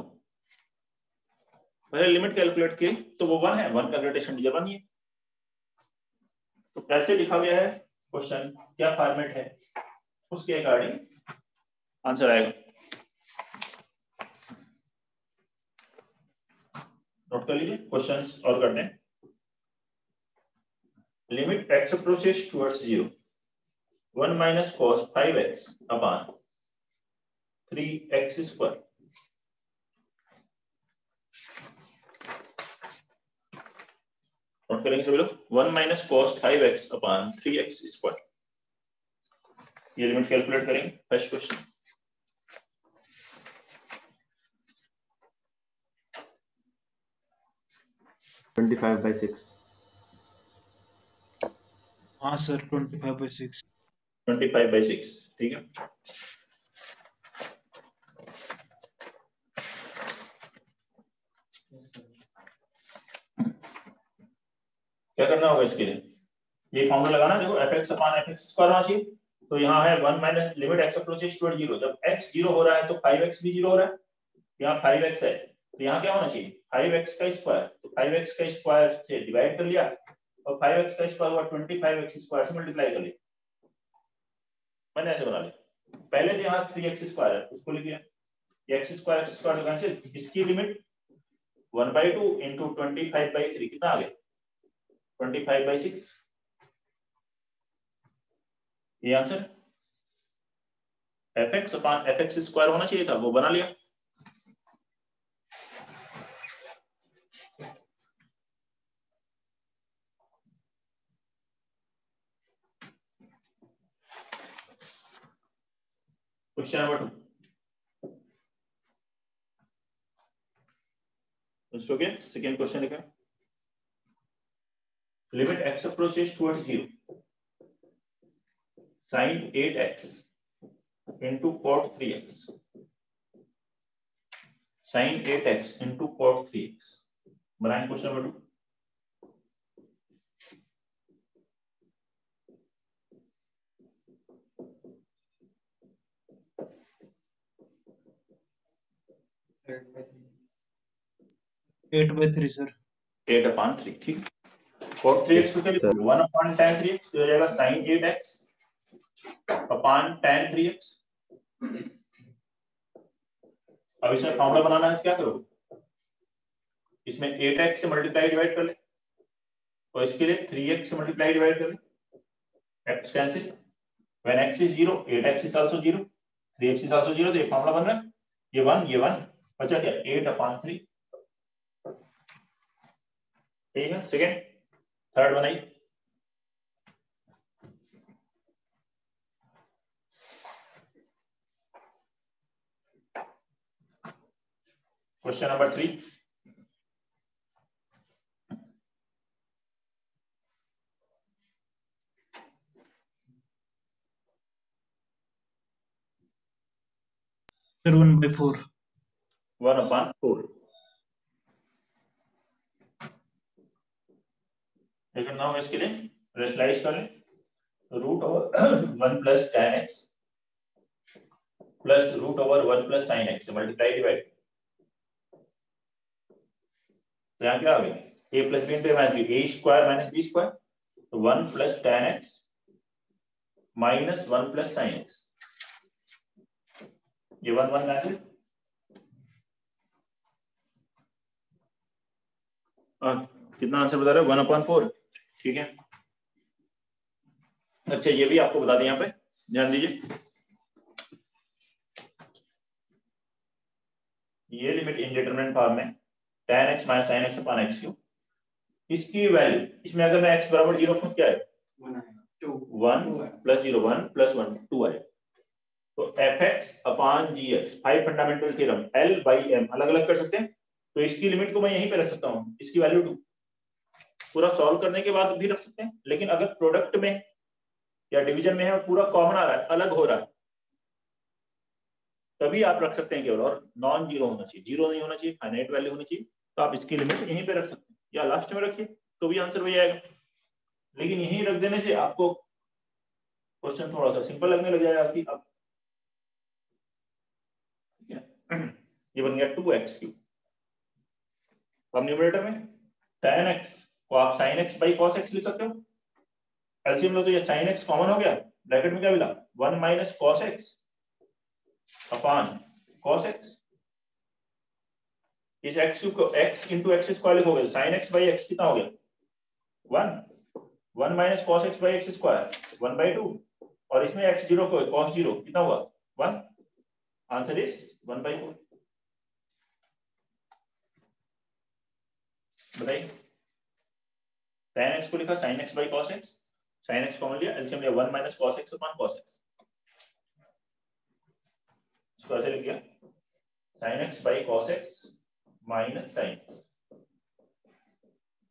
पहले लिमिट कैलकुलेट की तो वो 1 है 1 का ग्रेडेशन लीजिए 1 ही है। तो कैसे लिखा गया है क्वेश्चन क्या फॉर्मेट है उसके अकॉर्डिंग आंसर आएगा। नोट कर लीजिए क्वेश्चंस और करते हैं। Limit x approaches towards 0 1 minus cos 5x upon 3x square note करेंगे सभी लोग 1 minus cos 5x upon 3x square ये लिमिट कैलकुलेट करेंगे। First question 25/6। हाँ सर 25/6। 25/6 ठीक है। क्या करना होगा इसके लिए, ये फॉर्मूला लगाना, देखो fx अपान fx स्क्वायर होना चाहिए। तो यहाँ है 1 minus limit x approaches toward 0, जब x 0 हो रहा है तो 5x भी 0 हो रहा है, यहाँ 5x है तो यहाँ क्या होना चाहिए 5x का स्क्वायर, तो 5x का स्क्वायर से डिवाइड कर लिया और 5x का स्क्वायर हुआ 25x स्क्वायर से मल्टीप्लाई कर लिया, मैंने ऐसे बना लिया। पहले से यहाँ 3x स्क्वायर है उसको लिख लिया, x स्क्वायर तो कैंसिल, इसकी लिमिट 1/2 इंटू 25/3 कितना आ गया 25/6, ये answer fx upon fx square होना चाहिए था, वो बना लिया। Question number 2 okay, second question लिखा, limit x approaches towards 0 sin 8x into cot 3x, sin 8x into cot 3x, बनाएं question number 2। Eight by three sir. 8/3 ठीक, cot 3x को क्या लिखोगे 1/tan 3x, तो हो जाएगा sin 8x अपान tan 3x। अब इसमें फॉर्मूला बनाना है, क्या करोगे इसमें 8x से मल्टीप्लाई डिवाइड कर ले, और इसके लिए 3x से मल्टीप्लाई डिवाइड कर ले, x cancel, when x is 0 8x is also 0, 3x is also 0, तो ये फॉर्मूला बन रहा है, ये 1 बचा क्या 8/3 ठीक है। सेकंड थर्ड बनाइए, क्वेश्चन नंबर 3, सर 1/4। 1/4 लेकिन ना इसके लिए रेशनलाइज कर लें, root over 1 plus tan x plus root over 1 plus sin x से मल्टीप्लाई डिवाइड, तो यहाँ क्या आ गया a plus b into minus b, a square minus b square, तो 1 plus tan x minus 1 plus sin x, ये 1 1 cancel, कितना answer बता रहे हो 1/4 ठीक है। अच्छा ये भी आपको बता दें, यहाँ पे ध्यान दीजिए, ये लिमिट इंडिटरमिनेंट फॉर्म में tan x minus sin x अपान x क्यूब, इसकी वैल्यू इसमें अगर मैं x बराबर 0 रखूं क्या है 1 प्लस 0 1 प्लस 1 2 आए, तो fx upon gx 5 fundamental theorem L by m अलग अलग कर सकते हैं, तो इसकी लिमिट को मैं यहीं पे रख सकता हूं, इसकी वैल्यू 2 पूरा सॉल्व करने के बाद भी रख सकते हैं, लेकिन अगर प्रोडक्ट में या डिवीजन में है और पूरा कॉमन आ रहा है अलग हो रहा है तभी आप रख सकते हैं केवल, और नॉन जीरो होना चाहिए, जीरो नहीं होना चाहिए, फाइनाइट वैल्यू होनी चाहिए, तो आप इसकी लिमिट यहीं पे रख सकते हैं या लास्ट में रखिए तो भी आंसर वही आएगा, लेकिन यहीं रख देने से आपको क्वेश्चन थोड़ा सा सिंपल लगने लग जाएगा कि अब ये बन गया 2x क्यूब, अब न्यूमरेटर में tan x को आप sin x by cos x लिख सकते हो, एलसीएम लो तो ये sin x कॉमन हो गया, ब्रैकेट में क्या मिला 1 माइनस cos x अपान cos x, इस x क्यूब को x इंटू एक्स स्क्वायर लिखोगे, sin x बाई x कितना हो गया 1 minus cos x by x square 1/2, और इसमें x0 को cos 0 कितना हुआ 1, आंसर इज 1/4। बताइए, tan x को लिखा sin x by cos x, sin x common लिया, एलसीएम लिया 1 माइनस cos x अपान cos x, इसको ऐसे लिख लिया sin x by cos x minus sin x,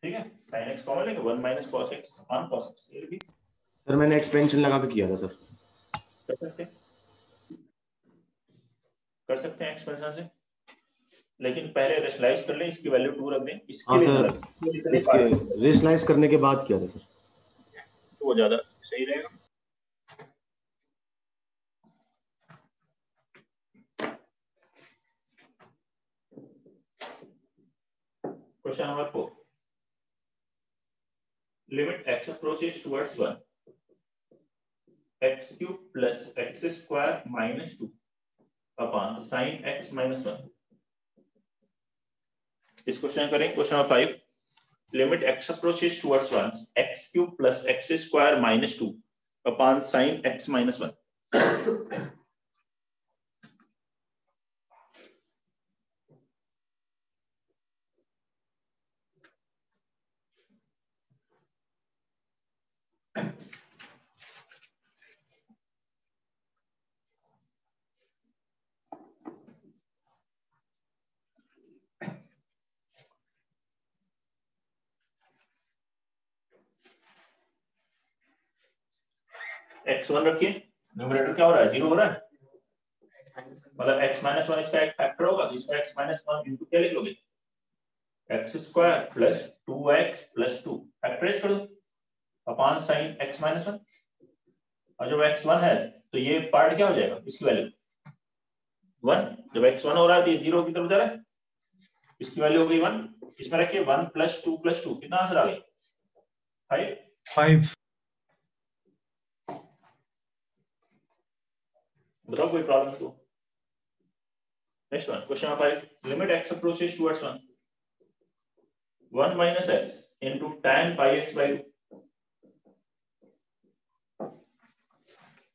ठीक है, sin x कॉमन लेंगे 1 minus cos x on cos x। ये भी सर मैंने एक्सपेंशन लगा के किया था सर। कर सकते हैं एक्सपेंशन से, लेकिन पहले रेशनलाइज कर लें, इसकी वैल्यू 2 रख दें, इसके हाँ लिए सर, अलग इसके रेशनलाइज करने के बाद किया था सर। तो वो ज्यादा सही रहेगा। Question number 4, limit x approaches towards 1, x cube plus x square minus 2 upon sin x minus 1। इस क्वेश्चन करें question number 5, limit x approaches towards 1, x cube plus x square minus 2 upon sin x minus 1। x1 रखिए, numerator क्या हो रहा है, 0 हो रहा है, मतलब x माइनस 1 इसका एक फैक्टर होगा, इसका x माइनस 1 इंटू क्या लिख लोगे, x square plus 2x plus 2 factorise कर दो अपॉन साइन x माइनस 1। और जब x1 है तो ये पार्ट क्या हो जाएगा, इसकी वैल्यू 1। जब x1 हो रहा है तो ये 0 की तरफ जा रहा है, इसकी वैल्यू हो गई 1। इसमें रखिए 1 प्लस 2 प्लस 2, कितना आंसर आ गया, 5। बताओ कोई प्रॉब्लम तो। Next one, question number 5, limit x approaches towards 1 minus x into tan pi x by 2।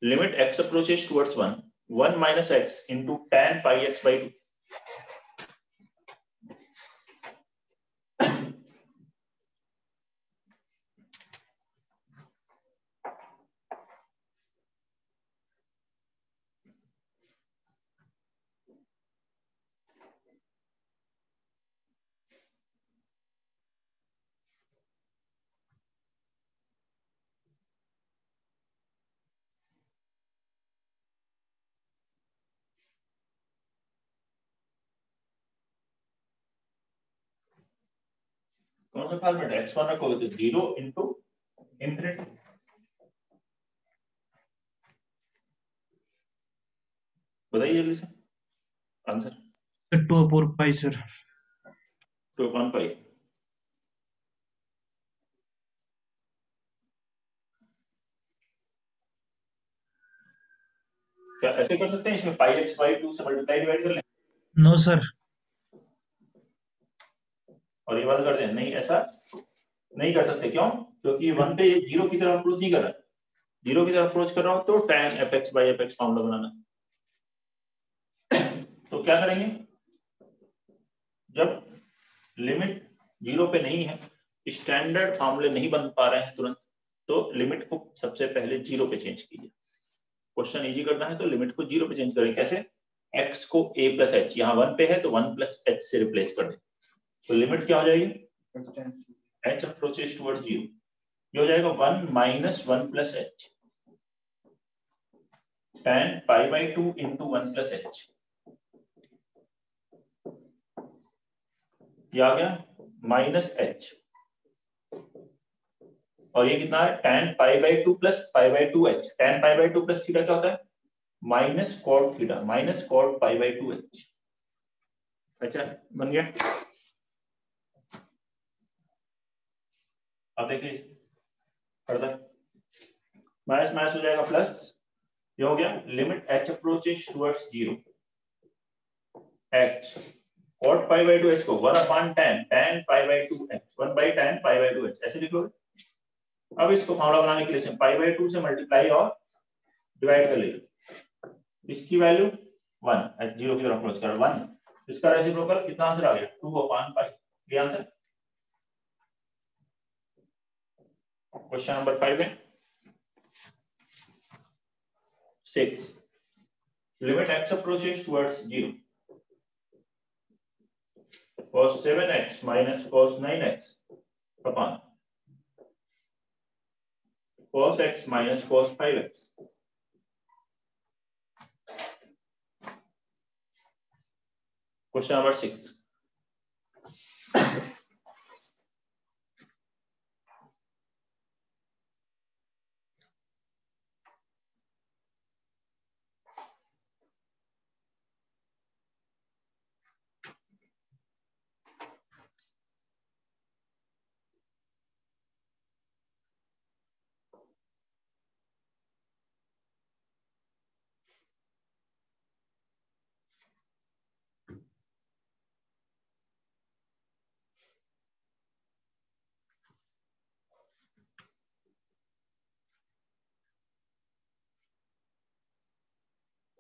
Limit x approaches towards 1 minus x into tan pi x by 2। कौन सा फॉर्मेट है, x1 रखोगे तो 0 into infinity। बताइए जल्दी से answer. 2/π sir. 2/π। क्या ऐसे कर सकते हैं, इसमें pi x by 2 से मल्टीप्लाई डिवाइड कर लें? No sir. और ये बात कर दें, नहीं ऐसा नहीं कर सकते, क्यों? क्योंकि 1 पे ये 0 की तरफ अप्रोच नहीं कर रहा है। 0 की तरफ अप्रोच कर रहा हूं तो tan fx by fx formula बनाना। तो क्या करेंगे, जब लिमिट 0 पे नहीं है, स्टैंडर्ड फॉर्मूले नहीं बन पा रहे हैं तुरंत, तो लिमिट को सबसे पहले 0 पे चेंज कीजिए। क्वेश्चन इजी करना है तो लिमिट को 0 पे चेंज करें। कैसे, x को a प्लस h, यहाँ 1 पे है तो 1 प्लस h से रिप्लेस कर दें, तो लिमिट क्या हो जाएगी, h अप्रोचेस टुवर्ड्स 0, ये हो जाएगा 1 minus 1 plus h tan pi by 2 into 1 plus h। ये आ गया माइनस h, और ये कितना है, tan pi by 2 plus pi by 2h। tan pi by 2 plus theta क्या होता है, minus cot theta, minus cot pi by 2h। अच्छा बन गया। अब देखिए फर्दर, माइनस माइनस हो जाएगा प्लस, ये हो गया limit h approaches towards 0, h cot pi by 2h को 1 upon tan pi by 2h, 1 by tan pi by 2h ऐसे लिख लोगे। अब इसको फॉर्मूला बनाने के लिए pi by 2 से मल्टीप्लाई और डिवाइड कर लीजिए, इसकी वैल्यू 1, h 0 की तरफ अप्रोच कर 1, इसका रेसिप्रोकल कितना आंसर आ गया, 2 upon pi। ये आंसर क्वेश्चन नंबर 5 है। 6, limit x approaches towards 0, cos 7x minus cos 9x upon cos x minus cos 5x. Question number 6.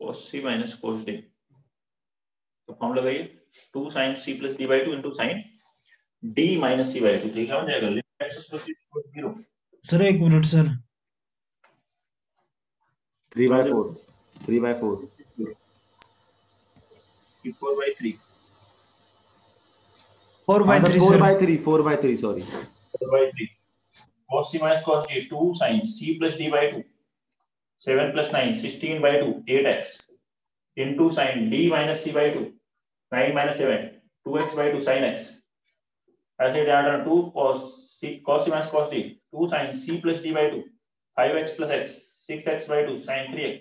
cos c minus cos d, तो form लगाइए 2 sin c plus d by 2 into sin d minus c by 2, तो क्या हो जाएगा limit x plus c equal to 0. Sir एक minute sir 3/4 3/4 4/3 4/3 sir 4/3 sorry 4/3 cos c minus cos d 2 sin c plus d by 2 7 plus 9 16 by 2 8x into sin d minus c by 2 9 minus 7 2x by 2 sin x. ऐसे ध्यान 2 cos c minus cos d 2 sin c plus d by 2 5x plus x 6x by 2 sin 3x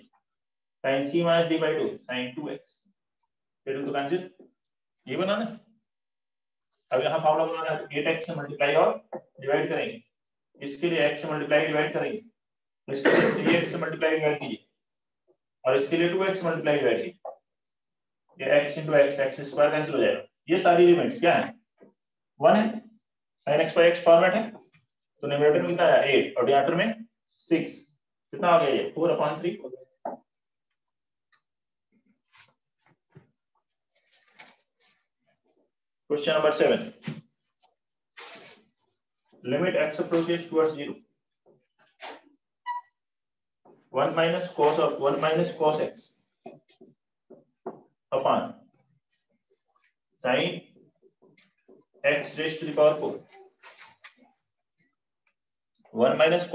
sin c minus d by 2 sin 2x. It तो cancel ये बनाना. अब यहाँ formula बनाना है 8x से multiply और divide करेंगे. इसके लिए x से मल्टीप्लाई डिवाइड करेंगे, इसके लिए 3x से मल्टीप्लाई डिवाइड कीजिए और इसके लिए 2x मल्टीप्लाई डिवाइड कीजिए. ये x into x x square cancel हो जाएगा. ये सारी लिमिट्स क्या है 1 है. sin x by x format है तो न्यूमरेटर में कितना है 8 और डिनोमिनेटर में 6. कितना आ गया ये 4/3. Question number 7. Limit x approaches towards 0. 1 minus cos x upon sin x raised to the power 4. 1 minus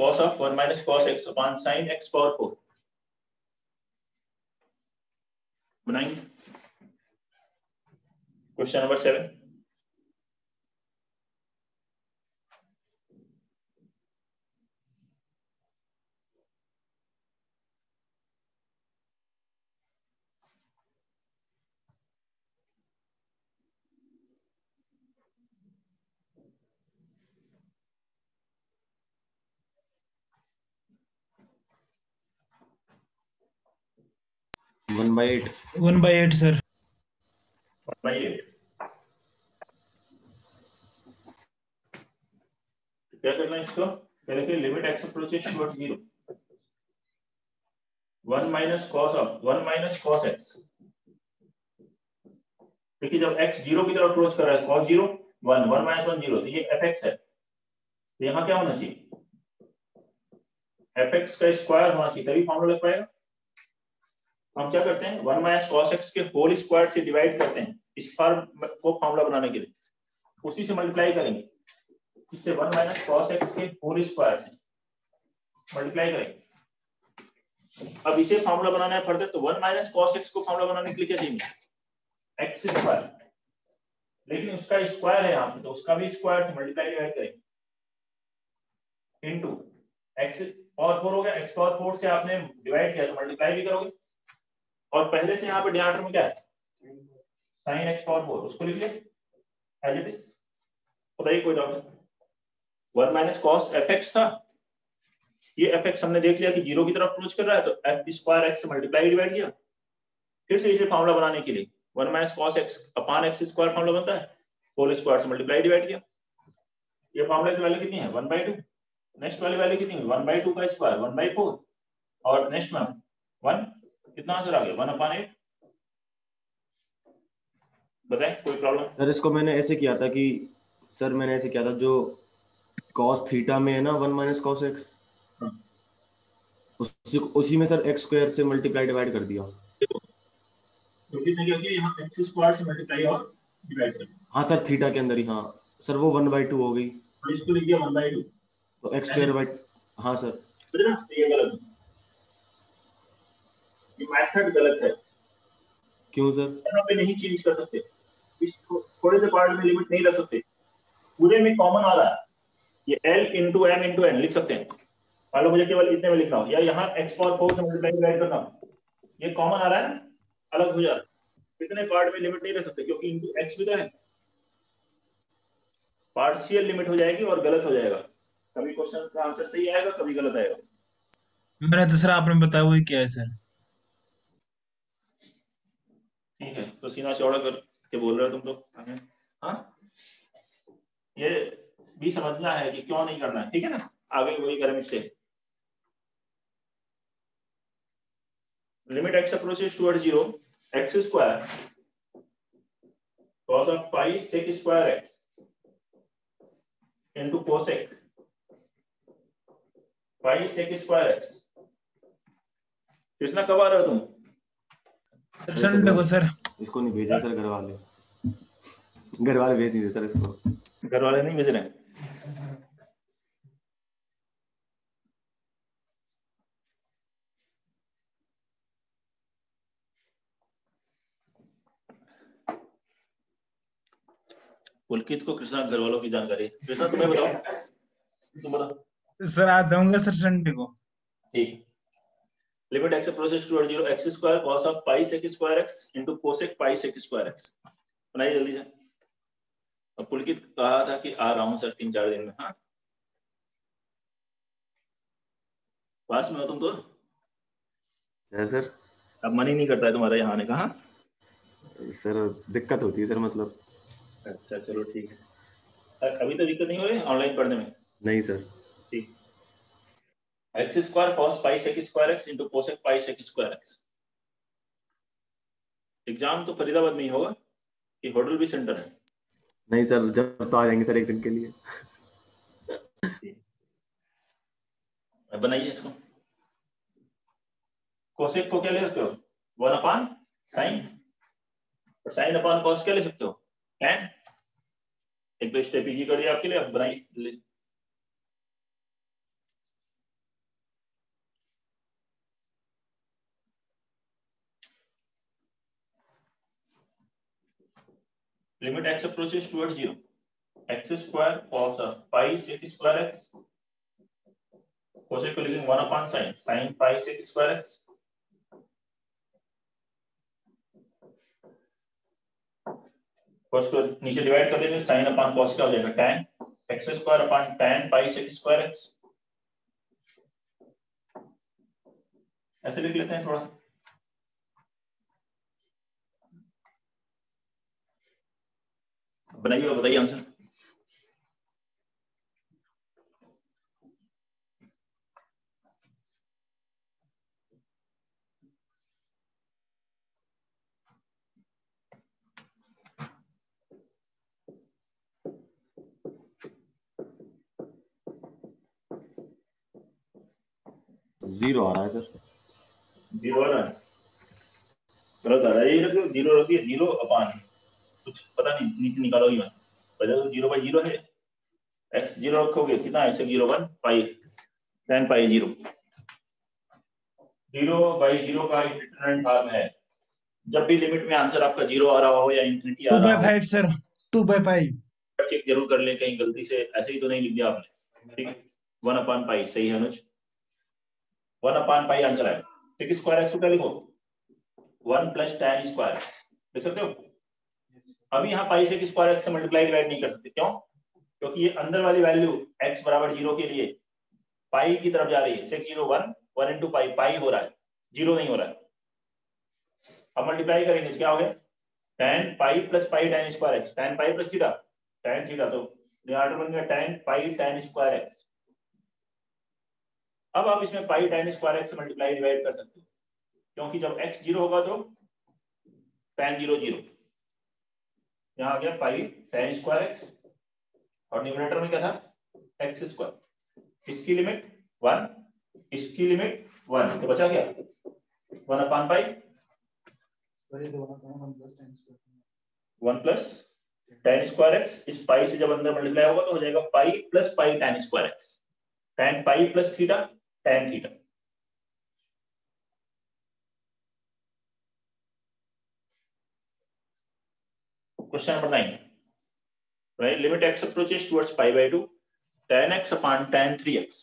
cos x upon sin x power 4. बनाएंगे. Question number 7. One by eight 1/8 sir 1/8. क्या करना है इसको पहले के limit x approaches towards 0. 1 minus cos x. देखिए जब x 0 की तरफ अप्रोच कर रहा है cos 0 1 1 minus 1 0, तो ये fx है. तो यहाँ क्या होना चाहिए fx का स्क्वायर होना चाहिए तभी फॉर्मूला लग पाएगा. हम क्या करते हैं 1 minus cos x के होल स्क्वायर से डिवाइड करते हैं इस फॉर्म को फॉर्मूला बनाने के लिए. उसी से मल्टीप्लाई करेंगे. इससे 1 minus cos x के होल स्क्वायर से मल्टीप्लाई करेंगे. अब इसे फॉर्मूला बनाना है फर्दर तो 1 minus cos x को फॉर्मूला बनाने के लिए क्या चाहिए x स्क्वायर. लेकिन उसका स्क्वायर है यहाँ पे तो उसका भी स्क्वायर से मल्टीप्लाई डिवाइड करेंगे इनटू x पावर 4 हो गया. x पावर 4 से आपने डिवाइड किया तो मल्टीप्लाई भी करोगे और पहले से यहाँ पे डिनोमिनेटर में क्या है sin x पावर 4 उसको लिख लिया एज इट इज. बताइए कोई डाउट है. 1 minus cos fx था. ये fx हमने देख लिया कि 0 की तरफ अप्रोच कर रहा है तो f स्क्वायर x से मल्टीप्लाई डिवाइड किया. फिर से इसे फॉर्मूला बनाने के लिए 1 minus cos x upon x square formula बनता है. होल स्क्वायर से मल्टीप्लाई डिवाइड किया. ये फॉर्मूला की वैल्यू कितनी है 1/2. नेक्स्ट वाली वैल्यू कितनी है 1/2 का स्क्वायर 1/4 और नेक्स्ट में 1. कितना आंसर आ गया 1/8. बताएं कोई प्रॉब्लम. सर इसको मैंने ऐसे किया था कि जो cos थीटा में है ना 1 minus cos x उसी में सर x स्क्वायर से मल्टीप्लाई डिवाइड कर दिया. तो कितने क्या किया यहाँ x स्क्वायर से मल्टीप्लाई और डिवाइड कर दिया. हाँ सर थीटा के अंदर ही. हाँ सर वो 1/2 हो गई. और इसको लिखिए 1/2 तो x स्क्वायर बाई, हाँ सर समझ ना, ये गलत है, ये मेथड गलत है। क्यों सर? यहाँ पे नहीं चेंज कर सकते, इस थोड़े से पार्ट में लिमिट नहीं रख सकते, पूरे में कॉमन आ रहा है, ये L into M into N लिख सकते हैं। मान लो मुझे केवल इतने में लिखना हो, या यहाँ x पावर 4 से मल्टीप्लाई डिवाइड करना हो, ये कॉमन आ रहा है ना, अलग हो जा रहा है, इतने पार्ट में लिमिट नहीं रख सकते क्योंकि इंटू x भी तो है, पार्शियल लिमिट हो जाएगी और गलत हो जाएगा, कभी क्वेश्चन का आंसर सही आएगा कभी गलत आएगा। मैंने तो सर आपने बताया वही क्या है सर। ठीक है, तो सीना चौड़ा करके बोल रहे हो तुम लोग, हाँ ये भी समझना है कि क्यों नहीं करना है, ठीक है ना, आगे वही करें mistake. Limit x approaches towards 0 x square cos of pi sec square x into cosec pi sec square x। Krishna कब आ रहे हो तुम? संडे को सर। इसको नहीं भेजा सर, घर वाले भेज नहीं दे सर इसको, घर वाले नहीं भेज रहे हैं। पुलकित को कृष्णा घर वालों की जानकारी, कृष्णा तुम्हें बताओ, तुम बताओ। सर आ जाऊंगा सर संडे को। ठीक, limit x approaches toward 0 x square cos of pi sec square x into cosec pi sec square x। बनाइए जल्दी से। अब पुलकित कहा था कि आ रहा हूं सर 3-4 दिन में, हाँ पास में हो तुम तो? है सर। अब मन ही नहीं करता है तुम्हारा यहाँ आने का? हाँ सर दिक्कत होती है सर, मतलब। अच्छा चलो ठीक है, अभी तो दिक्कत नहीं हो रही ऑनलाइन पढ़ने में? नहीं सर। ठीक, x square cos pi sec square x into cosec pi sec square x। Exam तो फरीदाबाद में ही होगा कि होटल भी सेंटर है? नहीं सर, जब तो आ जाएंगे सर एक दिन के लिए। बनाइए इसको। कोसेक को क्या ले सकते हो? 1/sin, और sin अपॉन cos क्या ले सकते हो? tan। एक तो स्टेप इजी कर दिया आपके लिए, अब बनाइए। Limit x approaches towards 0 x square cos pi sec square x, cosec को लिखेंगे 1/sin pi sec square x, cos को नीचे डिवाइड कर देंगे, sin अपॉन cos क्या हो जाएगा? tan x square upon tan pi sec square x। ऐसे लिख लेते हैं थोड़ा सा। बनाइए और बताइए आंसर। जीरो आ रहा है सर। जीरो आ रहा है, गलत आ रहा है, ये रखिए जीरो, रखिए 0 अपॉन कुछ पता नहीं, नीचे निकालोगी मैं, वजह तो 0/0 है, x 0 रखोगे कितना है? 0 पाई tan पाई 0, 0/0 का इंडिटरमिनेंट फॉर्म है। जब भी लिमिट में आंसर आपका 0 आ रहा हो या इंफिनिटी आ रहा हो, 2/5 सर, 2/5। चेक जरूर कर लें कहीं गलती से ऐसे ही तो नहीं लिख दिया आपने, ठीक है। 1/π सही है अनुज, 1/π आंसर है। ठीक, स्क्वायर एक्स क्या लिखो? 1 + tan स्क्वायर लिख सकते हो। अभी यहाँ पाई से स्क्वायर एक्स से मल्टीप्लाई डिवाइड नहीं कर सकते, क्यों? क्योंकि ये अंदर वाली वैल्यू x = 0 के लिए पाई की तरफ जा रही है, sec 0 1 into पाई, पाई हो रहा है, 0 नहीं हो रहा है। अब मल्टीप्लाई करेंगे तो क्या हो गया? tan पाई + पाई tan स्क्वायर x, tan पाई + थीटा tan थीटा, तो डिनोमिनेटर बन गया tan पाई tan स्क्वायर x। अब आप इसमें पाई tan स्क्वायर x से मल्टीप्लाई डिवाइड कर सकते हो, क्योंकि जब x 0 होगा तो tan 0 0, यहाँ आ गया पाई tan स्क्वायर x, और न्यूमरेटर में क्या था? x square. इसकी लिमिट 1, इसकी लिमिट 1, तो बचा क्या? 1/π, 1 + tan स्क्वायर एक्स, इस पाई से जब अंदर मल्टीप्लाई होगा तो हो जाएगा pi plus pi tan square x, tan pi plus theta tan theta. Question number 9, right? Limit x approaches towards pi by 2, tan x upon tan 3x.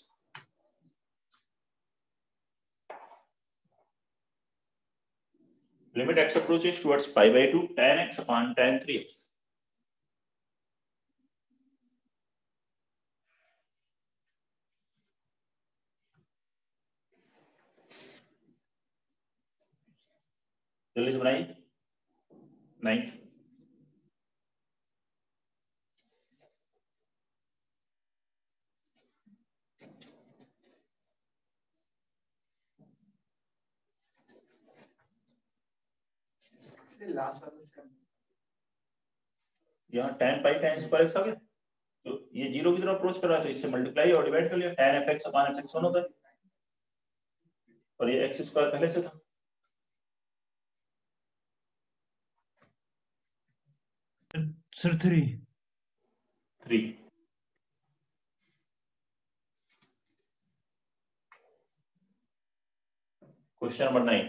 Limit x approaches towards pi by 2, tan x upon tan 3x. जल्दी से बनाइए। 9 last वाला इसका यहाँ tan पाई tan square x आ गया, तो ये zero की तरफ अप्रोच कर रहा है तो इससे मल्टीप्लाई और डिवाइड कर लिया, tan F x upon x one होता है और ये एक्स स्क्वायर पहले से था। सर 3। 3 क्वेश्चन नंबर 9,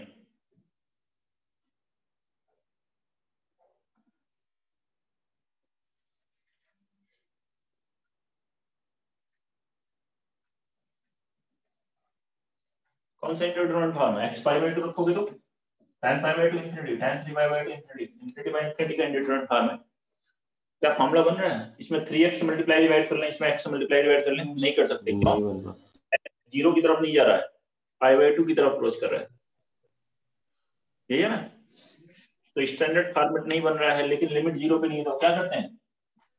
कौन सा इंटरडिटरमिनेंट फॉर्म है? x पाई बाय 2 रखोगे तो tan pi by 2 infinity, tan 3 pi by 2 infinity, infinity by infinity का इंटरडिटरमिनेंट फॉर्म है। क्या फॉर्मूला बन रहा है? इसमें 3x मल्टीप्लाई डिवाइड कर लें, इसमें x मल्टीप्लाई डिवाइड कर लें, नहीं कर सकते। क्यों? नहीं बन रहा। जीरो की तरफ नहीं जा रहा है, पाई बाय 2 की तरफ अप्रोच कर रहा है, यही है ना? तो स्टैंडर्ड फॉर्मेट नहीं बन रहा है, लेकिन लिमिट जीरो पे नहीं है तो क्या करते हैं?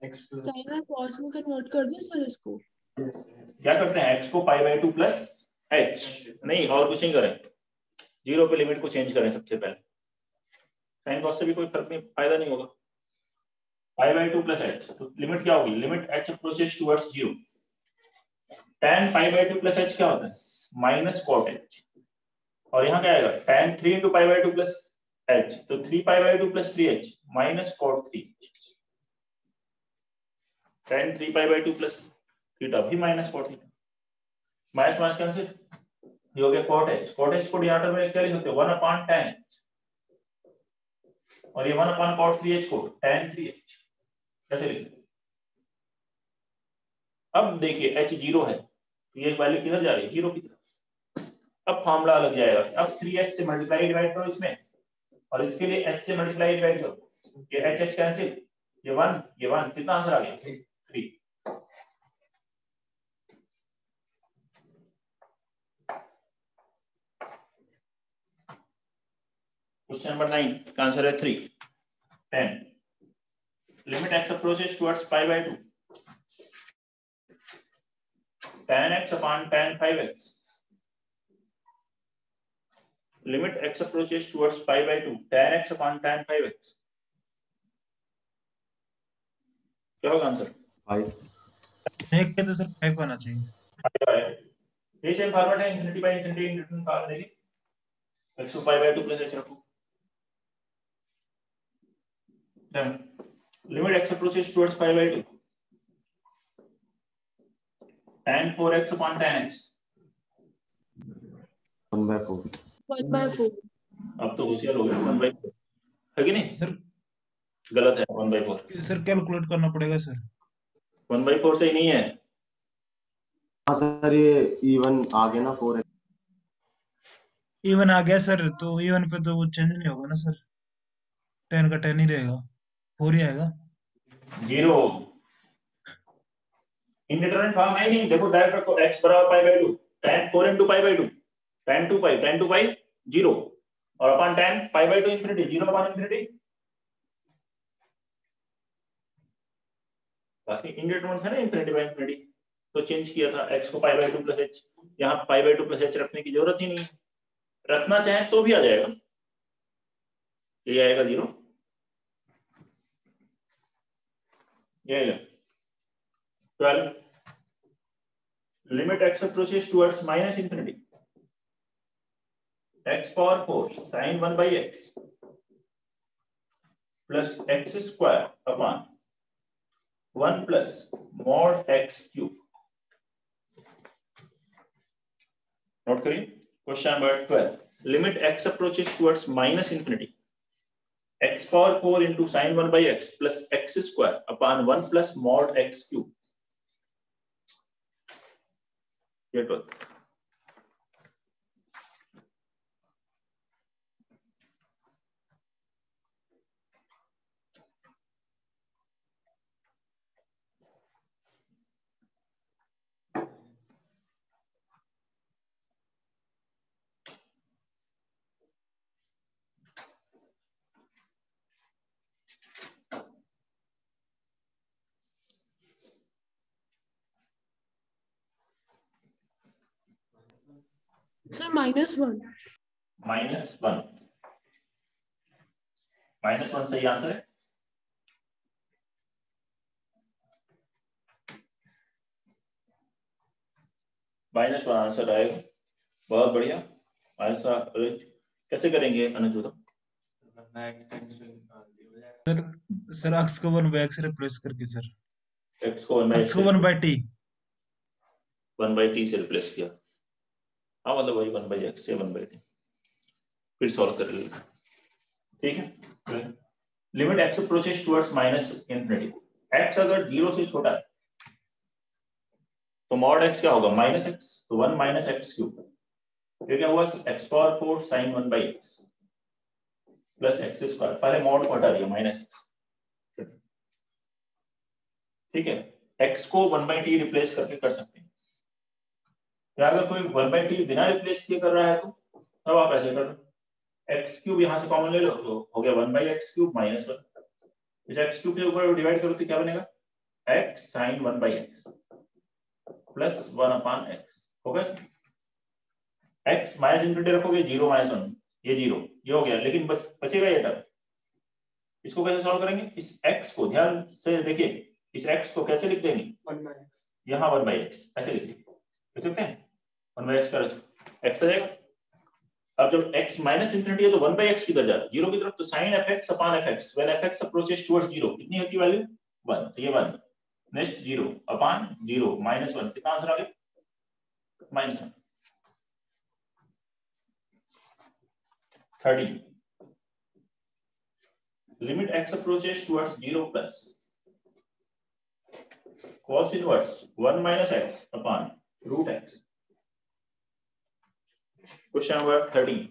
साइन और कॉस में कन्वर्ट कर दे सर इसको। क्या करते हैं? x को पाई बाय 2 प्लस h, नहीं और कुछ नहीं करें, जीरो पे लिमिट को चेंज करें सबसे पहले। साइन कॉस से भी कोई फर्क नहीं, फायदा नहीं होगा। पाई बाय 2 प्लस h, तो लिमिट क्या होगी? Limit h approaches towards 0। tan pi by 2 plus h क्या होता है? माइनस cot h, और यहाँ क्या आएगा? tan 3 into pi by 2 plus h, तो 3 pi by 2 plus 3h minus cot 3, tan 3 pi by 2 plus theta भी minus cot theta, minus minus cancel, ये हो गया cot h। cot h को डिनोमिनेटर में क्या लिख सकते हो? 1 अपॉन tan h, और ये 1 अपॉन cot 3h को tan 3h कैसे लिखें? अब देखिए h जीरो है तो ये वैल्यू किधर जा रही है? जीरो की तरफ। अब फॉर्मूला अलग जाएगा, अब 3h से मल्टीप्लाई डिवाइड करो इसमें, और इसके लिए h से मल्टीप्लाई डिवाइड करो, ये h कैंसिल, ये 1 ये 1, कितना आंसर आ गया? 3। क्वेश्चन नंबर 9 का आंसर है 3। 10 limit x approaches towards pi by 2, tan x upon tan 5x, limit x approaches towards pi by 2, tan x upon tan 5x, क्या होगा आंसर? 5। एक के तो सर 5 आना चाहिए। ये सेम फॉर्मेट है, इंफिनिटी बाय इंफिनिटी इंटरडिटरमिनेंट फॉर्म देगी, x को pi by 2 plus h रखो। Then limit x approaches towards pi by 2, tan 4x upon tan x, 1/4। 1/4। अब तो होशियार हो गए, 1/4 है कि नहीं? सर गलत है, 1/4। सर कैलकुलेट करना पड़ेगा सर। 1/4 सही नहीं है। हाँ सर, ये इवन आ गया ना 4x। इवन आ गया सर, तो इवन पे तो वो चेंज नहीं होगा ना सर, 10 का 10 ही रहेगा, 4 ही आएगा। जीरो इंडिटरमिनेंट फॉर्म है ही नहीं। देखो डायरेक्ट रखो, x बराबर पाई by 2, tan 4 into pi by 2, tan 2 पाई 0, और अपन tan pi by 2 infinity, 0 upon infinity. बाकी इंडिटरमिनेंट है ना इंफिनिटी बाय इंफिनिटी, तो चेंज किया था x को पाई बाय 2 प्लस h, यहाँ पाई बाय 2 प्लस h रखने की जरूरत ही नहीं है, रखना चाहे तो भी आ जाएगा, ये आएगा 0, ये आएगा 12। Limit x approaches towards minus infinity, x power 4 sin 1 by x plus x square upon 1 plus mod x cube. Note करिए question number 12, limit x approaches towards minus infinity, x power 4 into sine 1 by x plus x square upon 1 plus mod x cube. ये 12। Sir -1। -1 सही answer है। -1 answer आएगा, बहुत बढ़िया। ऐसा कैसे करेंगे अनुज बताओ? सर x को 1/x रिप्लेस करके सर, x को 1 x को 1/t 1/t से रिप्लेस किया, हाँ मतलब वही 1/x से 1/t, फिर सॉल्व कर लेंगे, ठीक है। Limit x approaches towards minus infinity, x अगर 0 से छोटा है तो मॉड x क्या होगा, -x, तो 1 माइनस एक्स क्यूब। ये क्या हुआ, x power 4 sine 1 by x plus x square, पहले मॉड को हटा दिया -x, ठीक है। x को 1/t रिप्लेस करके कर सकते हैं, या अगर कोई 1/t बिना रिप्लेस किए कर रहा है तो तब आप ऐसे कर लो, एक्स क्यूब यहां से कॉमन ले लो तो हो गया 1/x क्यूब -1, इस x क्यूब के ऊपर डिवाइड करो तो क्या बनेगा, x sine 1 by x plus 1 upon x, होगा x माइनस इंफिनिटी रखोगे 0 -1, ये 0 ये हो गया, लेकिन बस बचेगा ये टर्म। इसको कैसे सॉल्व करेंगे, इस x को ध्यान से देखिए, इस x को कैसे लिख देंगे, 1/x, यहाँ 1/x ऐसे लिख सकते हैं, 1/x का x आ जाएगा। अब जब x माइनस इंफिनिटी है तो 1/x किधर जा रहा है, 0 की तरफ, तो sin fx upon fx when fx approaches towards 0 कितनी होती है वैल्यू, 1, तो ये 1, नेक्स्ट 0 अपॉन 0 -1, कितना आंसर आ गया, -1। 13, limit x approaches towards 0 plus cos inverse 1 minus x upon root x। Question number 13,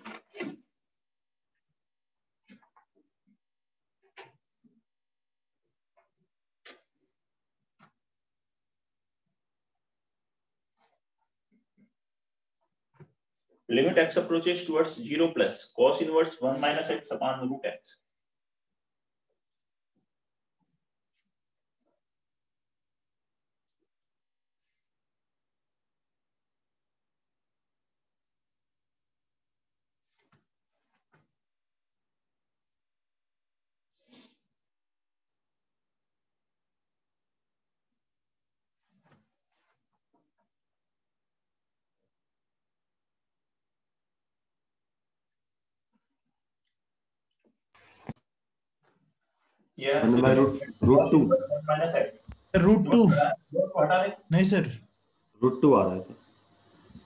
limit x approaches towards 0 plus cos inverse 1 minus x upon root x। One by root two minus x, √2 उसको हटा दे, नहीं sir, √2 आ रहा है।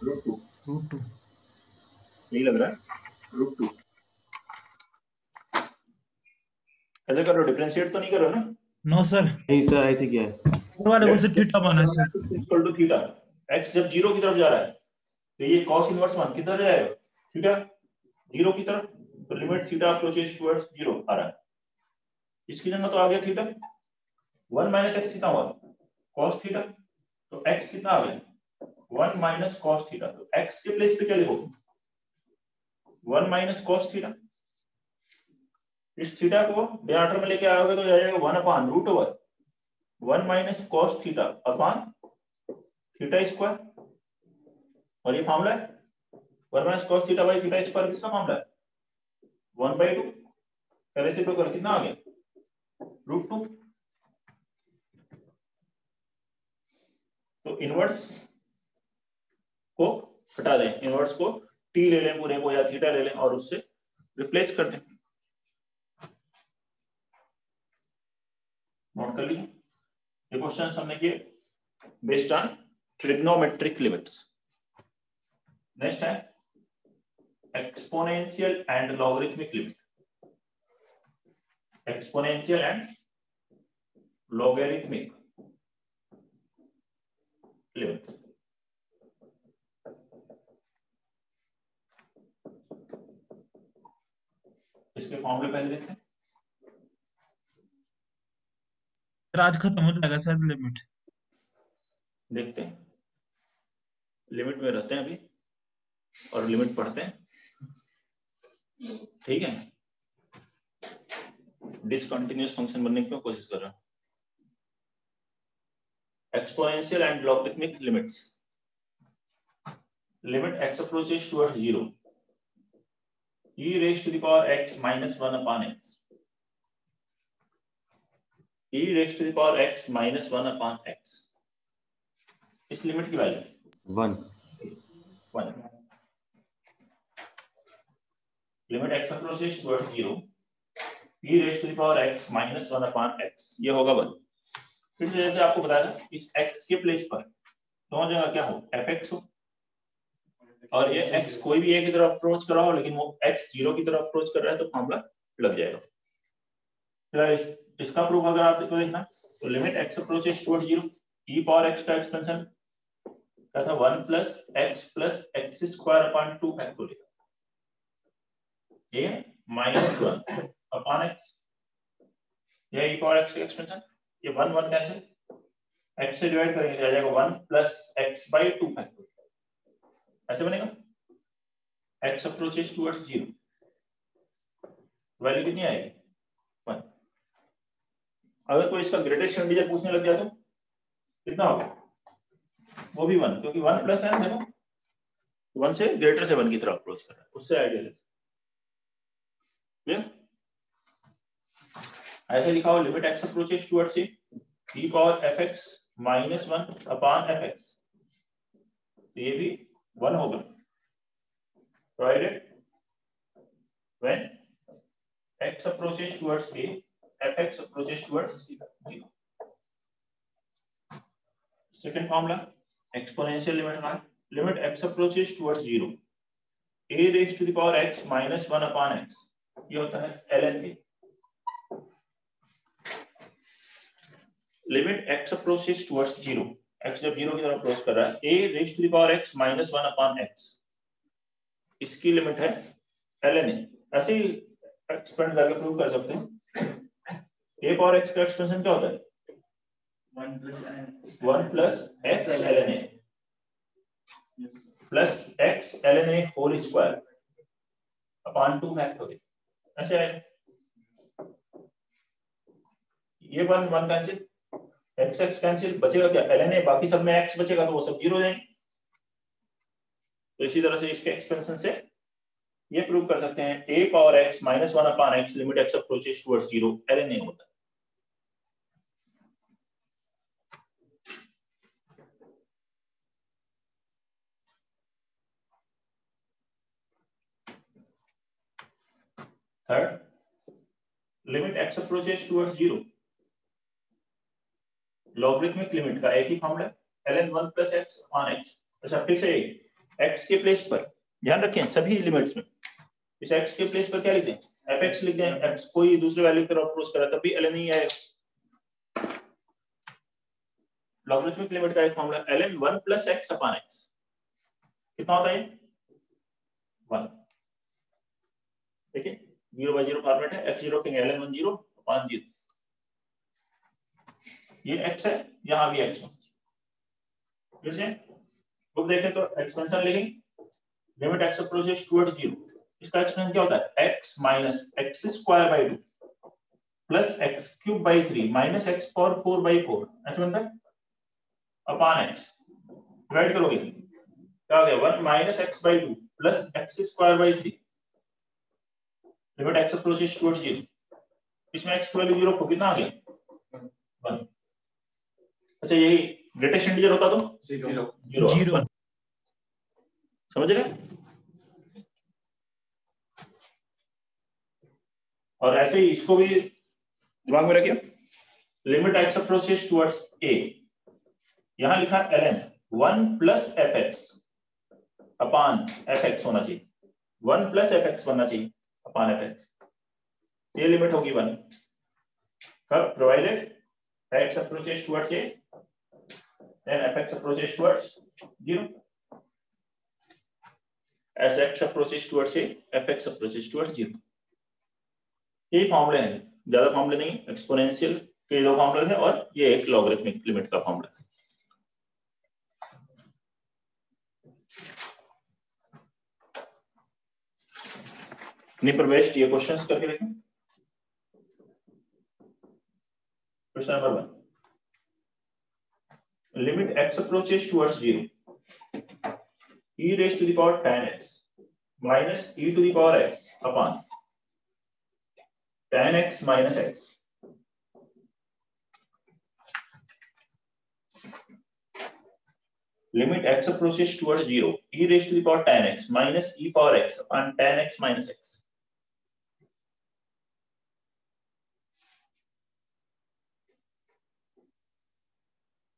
√2 सही लग रहा है, √2 ऐसे करो, डिफरेंशिएट तो नहीं करो ना, नो सर, नहीं सर ऐसे क्या है, ऊपर वाले को सिर्फ थीटा माना है sir. Equal to theta, x जब 0 की तरफ जा रहा है तो ये cos इनवर्स 1 किधर जाएगा, थीटा 0 की तरफ, तो लिमिट थीटा अप्रोचेस टुवर्ड्स 0 आ रहा है, इसकी जगह तो आ गया थीटा, 1 माइनस एक्स कितना हुआ, cos थीटा, तो x कितना आ गया, 1 माइनस cos थीटा, तो x के प्लेस पे क्या लिखोगे, 1 माइनस cos थीटा, इस थीटा को डिनोमिनेटर में लेके आओगे तो जाएगा 1 upon root over 1 minus cos theta upon theta square, और ये फॉर्मूला है 1 minus cos theta by theta square, किसका फॉर्मूला है 1/2, पहले से तो कितना आ गया, √2। तो इनवर्स को हटा दें, इनवर्स को t ले लें पूरे को या थीटा ले लें और उससे रिप्लेस कर दें, नोट कर लीजिए। ये क्वेश्चन हमने किए based on trigonometric limits. Next है exponential and logarithmic limit. Exponential and logarithmic limit. इसके फॉर्मूले पहले देखते हैं। आज खत्म हो जाएगा शायद लिमिट। देखते हैं, लिमिट में रहते हैं अभी और लिमिट पढ़ते हैं, ठीक है। डिसकंटिन्यूअस फंक्शन बनने की मैं कोशिश कर रहा हूं। Exponential and logarithmic limits. Limit x approaches towards 0, e raised to the power x minus 1 upon x, e raised to the power x minus 1 upon x। इस लिमिट की value 1 limit x approaches towards 0, e raised to the power x minus 1 upon x, ये होगा 1। फिर जैसे आपको बताया था इस x के प्लेस पर दोनों जगह क्या हो, fx हो, और ये x कोई भी a की तरफ अप्रोच कर रहा हो लेकिन वो x 0 की तरफ अप्रोच कर रहा है तो फॉर्मूला लग जाएगा। इसका प्रूफ अगर आप देखना तो limit x approaches toward 0, e power x का एक्सपेंशन क्या था 1 plus x square upon 2 factorial, ये माइनस 1 अपॉन x, ये e पावर x का एक्सपेंशन, ये 1 1 कैंसिल, x से डिवाइड करेंगे तो आ जाएगा 1 प्लस x बाय 2 फैक्टोरियल, ऐसे बनेगा। x अप्रोचेस टुवर्ड्स 0, वैल्यू कितनी आएगी 1। अगर कोई इसका ग्रेटेस्ट इंटीजर पूछने लग जाए तो कितना होगा, वो भी 1, क्योंकि 1 प्लस है ना, देखो 1 से ग्रेटर से 1 की तरफ अप्रोच कर रहा है, उससे आइडियल है। ऐसे लिखा हो limit x approaches towards e power fx minus 1 upon fx, तो ये भी 1 होगा, provided when x approaches towards a, fx approaches towards 0। Second formula exponential limit का, limit x approaches towards 0, a raised to the power x minus 1 upon x, ये होता है ln a। Limit x approaches towards 0, x जब 0 की तरफ approach कर रहा है, a raised to the power x minus 1 upon x, इसकी लिमिट है ln a। ऐसे ही एक्सपेंड करके प्रूव कर सकते हैं। a पावर x का एक्सपेंशन क्या होता है 1 plus x ln a plus x ln a whole square upon 2 factorial, ऐसे है। ये 1 1 कैंसिल, x x कैंसिल, बचेगा क्या ln a, बाकी सब में x बचेगा तो वो सब 0 हो जाएंगे। तो इसी तरह से इसके एक्सपेंशन से ये प्रूव कर सकते हैं a power x minus 1 upon x limit x approaches towards 0 ln a होता है। Third, limit x approaches towards 0, logarithmic limit का एक ही formula ln 1 plus x upon x। अच्छा, फिर से x के प्लेस पर ध्यान रखें, सभी लिमिट्स में इस x के प्लेस पर क्या लिख दें, fx लिख दें, x कोई दूसरे वैल्यू की तरफ अप्रोच कर रहा है तब भी ln ही आएगा। लॉगरिथमिक लिमिट का एक formula ln 1 plus x upon x, कितना होता है 1। देखिए 0/0 फॉर्मेट है, x0 के ln 1 0 अपॉन 0, ये x है, यहां भी x है। फिर से बुक देखें तो एक्सपेंशन लिखेंगे, लिमिट x अप्रोचेस टुवर्ड्स 0, इसका एक्सपेंशन क्या होता है x minus x square bye 2 plus x cube by 3 minus x power 4/4, ऐसे बनता है अपॉन x, डिवाइड करोगे क्या हो गया 1 minus x by 2 plus x square by 3, limit x approaches towards 0, इसमें x की वैल्यू 0 को कितना आ गया 1। अच्छा, यही ग्रेटेस्ट इंटीजर होता तो 0। समझ रहे? और ऐसे ही इसको भी दिमाग में रखिए, limit x approaches towards a, यहां लिखा ln 1 plus f x upon f x होना चाहिए, 1 प्लस एफ एक्स बनना चाहिए अपान एफ एक्स, ये लिमिट होगी 1 कब, provided x approaches towards a then f x approaches towards 0, as x approaches towards a fx approaches towards 0। ये फॉर्मूले हैं, ज्यादा फॉर्मूले नहीं, एक्सपोनेंशियल के 2 फॉर्मूले हैं और ये एक लॉगरिथमिक लिमिट का फॉर्मूला है। प्रवेश ये क्वेश्चंस करके देखें। Question number 1, limit x approaches towards 0 e raised to the power tan x minus e to the power x upon tan x minus x limit x approaches towards 0 e raised to the power tan x minus e power x upon tan x minus x।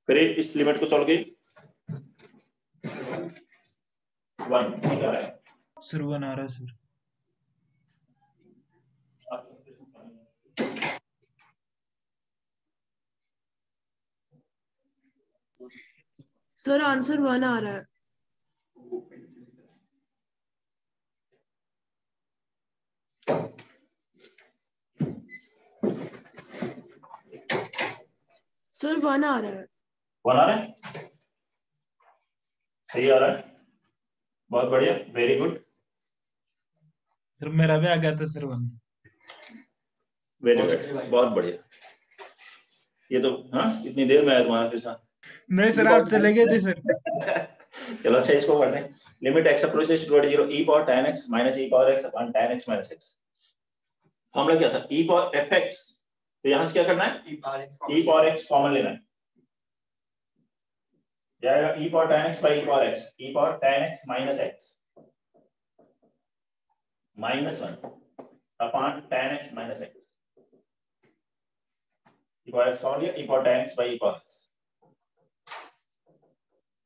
फिर इस limit को solve करिए। 1 ठीक आ रहा है sir, 1 आ रहा है sir. Sir answer 1 आ रहा है। सर 1 आ रहा है। 1 आ रहा है, सही आ रहा है, बहुत बढ़िया, वेरी गुड। सर मेरा भी आ गया था सर 1। वेरी गुड, बहुत बढ़िया। ये तो हाँ इतनी देर में आया तुम्हारे के साथ। नहीं सर, आप चले गए थे सर। चलो अच्छा इसको पढ़ते हैं। Limit x approaches toward 0 e power tan x minus e power x upon tan x minus x। Formula क्या था, e पावर fx, तो यहां से क्या करना है, e पावर x कॉमन लेना है, जाएगा e power tan x by e power x, e power tan x minus x minus 1 upon tan x minus x, e power x common लिया, e power tan x by e power x।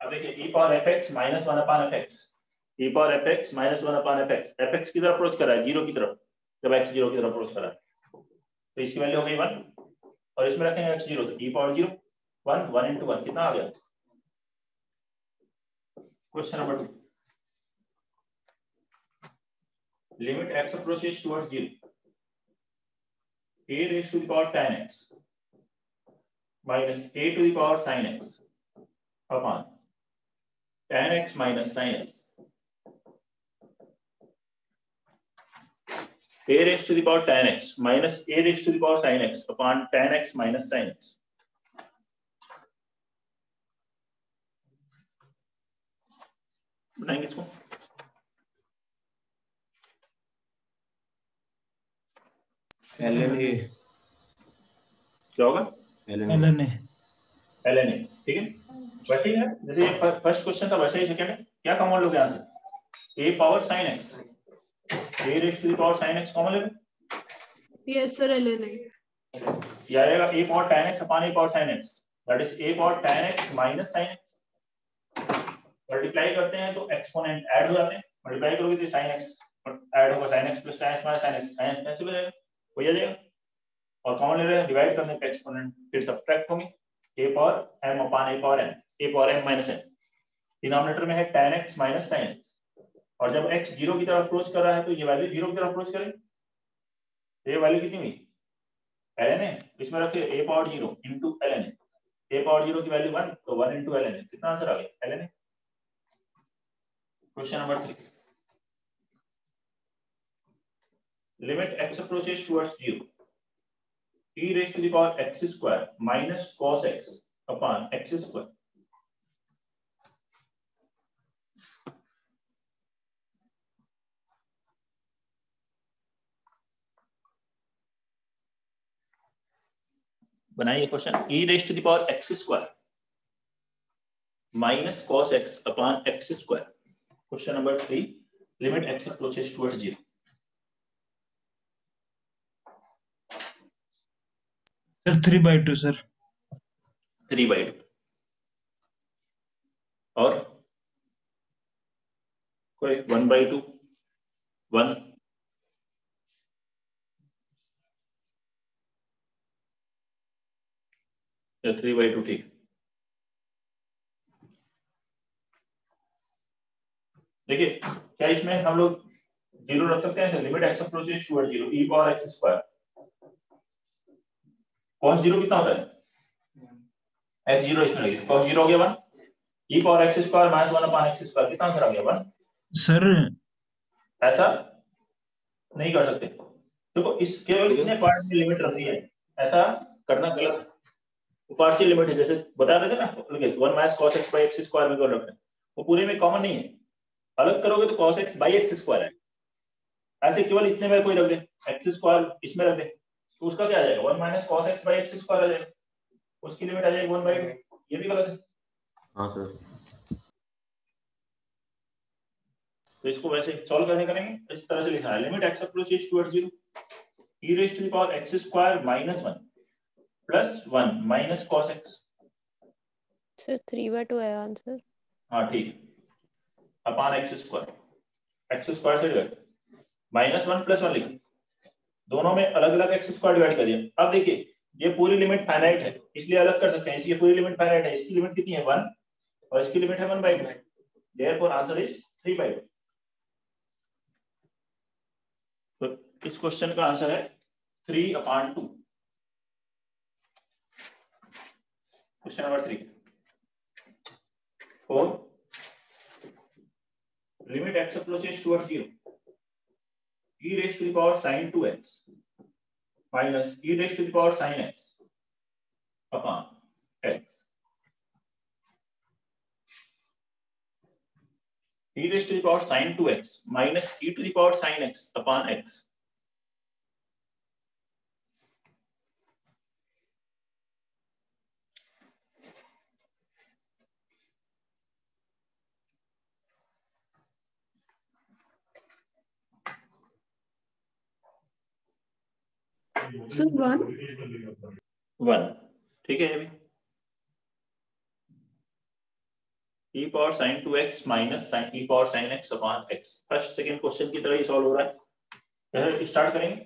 अब देखिए e power fx minus 1 upon fx, e power fx minus 1 upon fx, fx की तरफ approach कर रहा है 0 की तरफ, जब x 0 की तरफ अप्रोच कर रहा है तो इसकी वैल्यू हो गई 1 और इसमें रखेंगे x 0 तो e पावर 0 1 1 into 1 कितना आ गया। Question number 2, limit x approaches towards 0 a raised to the power tan x minus a to the power sin x upon tan x minus sin x, a raised to the power tan x minus a raised to the power sin x upon tan x minus sin x। बनाएंगे इसको, ln a क्या होगा, ln a, ठीक है वैसे ही है जैसे first question था वैसे ही सेकंड है। क्या कॉमन लोगे यहां से, a power sin x, a raised to the power sin x common लोगे, यस सर ln a। ये आएगा a power tan x upon a power sin x, that is a power tan x minus sin x। Multiply करते हैं तो exponent add हो जाते हैं, multiply करोगे तो sin x ऐड होगा, sin x plus tan x minus sin x, sin x cancel हो जाएगा, वही आ जाएगा, और कॉमन ले रहे हैं डिवाइड करने पे एक्सपोनेंट फिर सब्ट्रैक्ट होंगे, a power m upon a power n, a power m minus n, denominator में है tan x minus sin x, और जब x 0 की तरफ अप्रोच कर रहा है तो ये वैल्यू 0 की तरफ अप्रोच करे, ये वैल्यू कितनी हुई ln a, इसमें रखे a power 0 into ln a power 0 की वैल्यू 1 तो 1 into ln a, कितना आंसर आ गया ln a। Question number 3, limit x approaches towards 0 e raised to the power x square minus cos x upon x square, बनाइए question, e raised to the power x square minus cos x upon x square। Question number 3, limit x approaches towards 0। Sir 3/2 sir. 3/2 और कोई 1/2 1 या 3/2 ठीक। देखिए क्या इसमें हम लोग जीरो रख सकते हैं, limit x approaches toward zero e power x square cos zero कितना होता है x जीरो, इसमें लगे cos जीरो हो गया 1 e power x square minus 1 upon x square, कितना आंसर आ गया 1। सर ऐसा नहीं कर सकते, देखो इस केवल इतने पार्ट में लिमिट रखनी है, ऐसा करना गलत। पार्शियल लिमिट है, जैसे बता रहे थे ना 1 minus cos x by x square में रखना है, वो पूरे में कॉमन नहीं है, अलग करोगे तो cos x by x square है। ऐसे केवल इतने में कोई रख दे एक्स स्क्वायर इसमें रख दे तो उसका क्या आ जाएगा 1 minus cos x by x square आ जाएगा, उसकी लिमिट आ जाएगी 1/2, ये भी गलत है। हाँ सर। तो इसको वैसे सॉल्व कैसे करेंगे, इस तरह से लिखना है limit x approaches towards 0 e raise to the power x square minus 1 plus 1 minus cos x। Sir 3/2 है आंसर। हाँ ठीक, अपॉन एक्स स्क्वायर से डिवाइड माइनस 1 प्लस 1 लिखा, दोनों में अलग अलग एक्स स्क्वायर डिवाइड कर दिया। अब देखिए ये पूरी लिमिट फाइनाइट है इसलिए अलग कर सकते हैं, इसकी पूरी लिमिट फाइनाइट है, इसकी लिमिट कितनी है 1 और इसकी लिमिट है 1/2, देयरफॉर आंसर इज 3/2। तो इस क्वेश्चन का आंसर है 3/2। Question number 3 4 limit x approaches towards 0 e raised to the power sin 2x minus e raised to the power sin x upon x e raised to the power sin 2x minus e to the power sin x upon x। So 1 ठीक है, अभी e power sin 2x minus e power sin x upon x first second question की तरह ही solve हो रहा है। पहले start करेंगे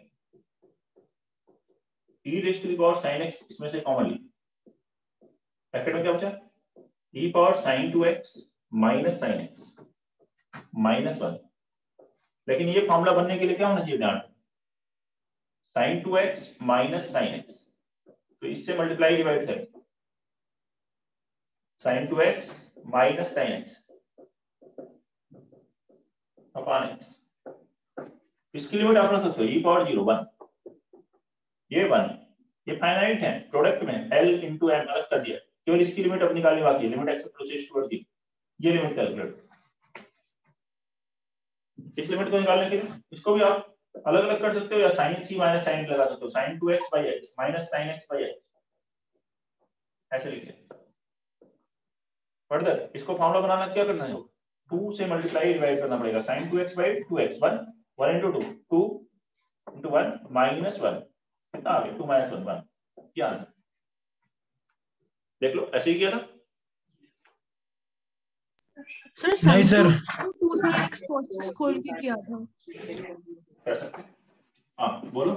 e raise to the power sin x, इसमें से कॉमन ली ब्रैकेट में क्या बचा e power sin 2x minus sin x minus 1, लेकिन ये फॉर्मूला बनने के लिए क्या होना चाहिए ध्यान, sin 2x minus sin x, तो इससे मल्टीप्लाई डिवाइड करें sin 2x minus sin x upon x, इसकी लिमिट आप रख सकते हो e पावर 0 1, ये 1 ये फाइनाइट है, प्रोडक्ट में l इंटू m अलग कर दिया, केवल इसकी लिमिट अब निकालनी बाकी है, लिमिट x अप्रोचेस टुवर्ड्स 0, ये लिमिट कैलकुलेट। इस लिमिट को निकालने के लिए इसको भी आप अलग अलग कर सकते हो या sin c माइनस sin लगा सकते हो, sin 2x by x minus sin x by x ऐसे लिख ले। फर्दर इसको फॉर्मूला बनाना क्या करना है, 2 से मल्टीप्लाई डिवाइड करना पड़ेगा, sin 2x by 2x 1 into 2 2 into 1 minus 1, कितना आ गया 2 माइनस 1 1, क्या आंसर देख लो, ऐसे ही किया था सर नहीं sir 2 sin x cos x खोल के किया था। कर सकते हैं। हाँ बोलो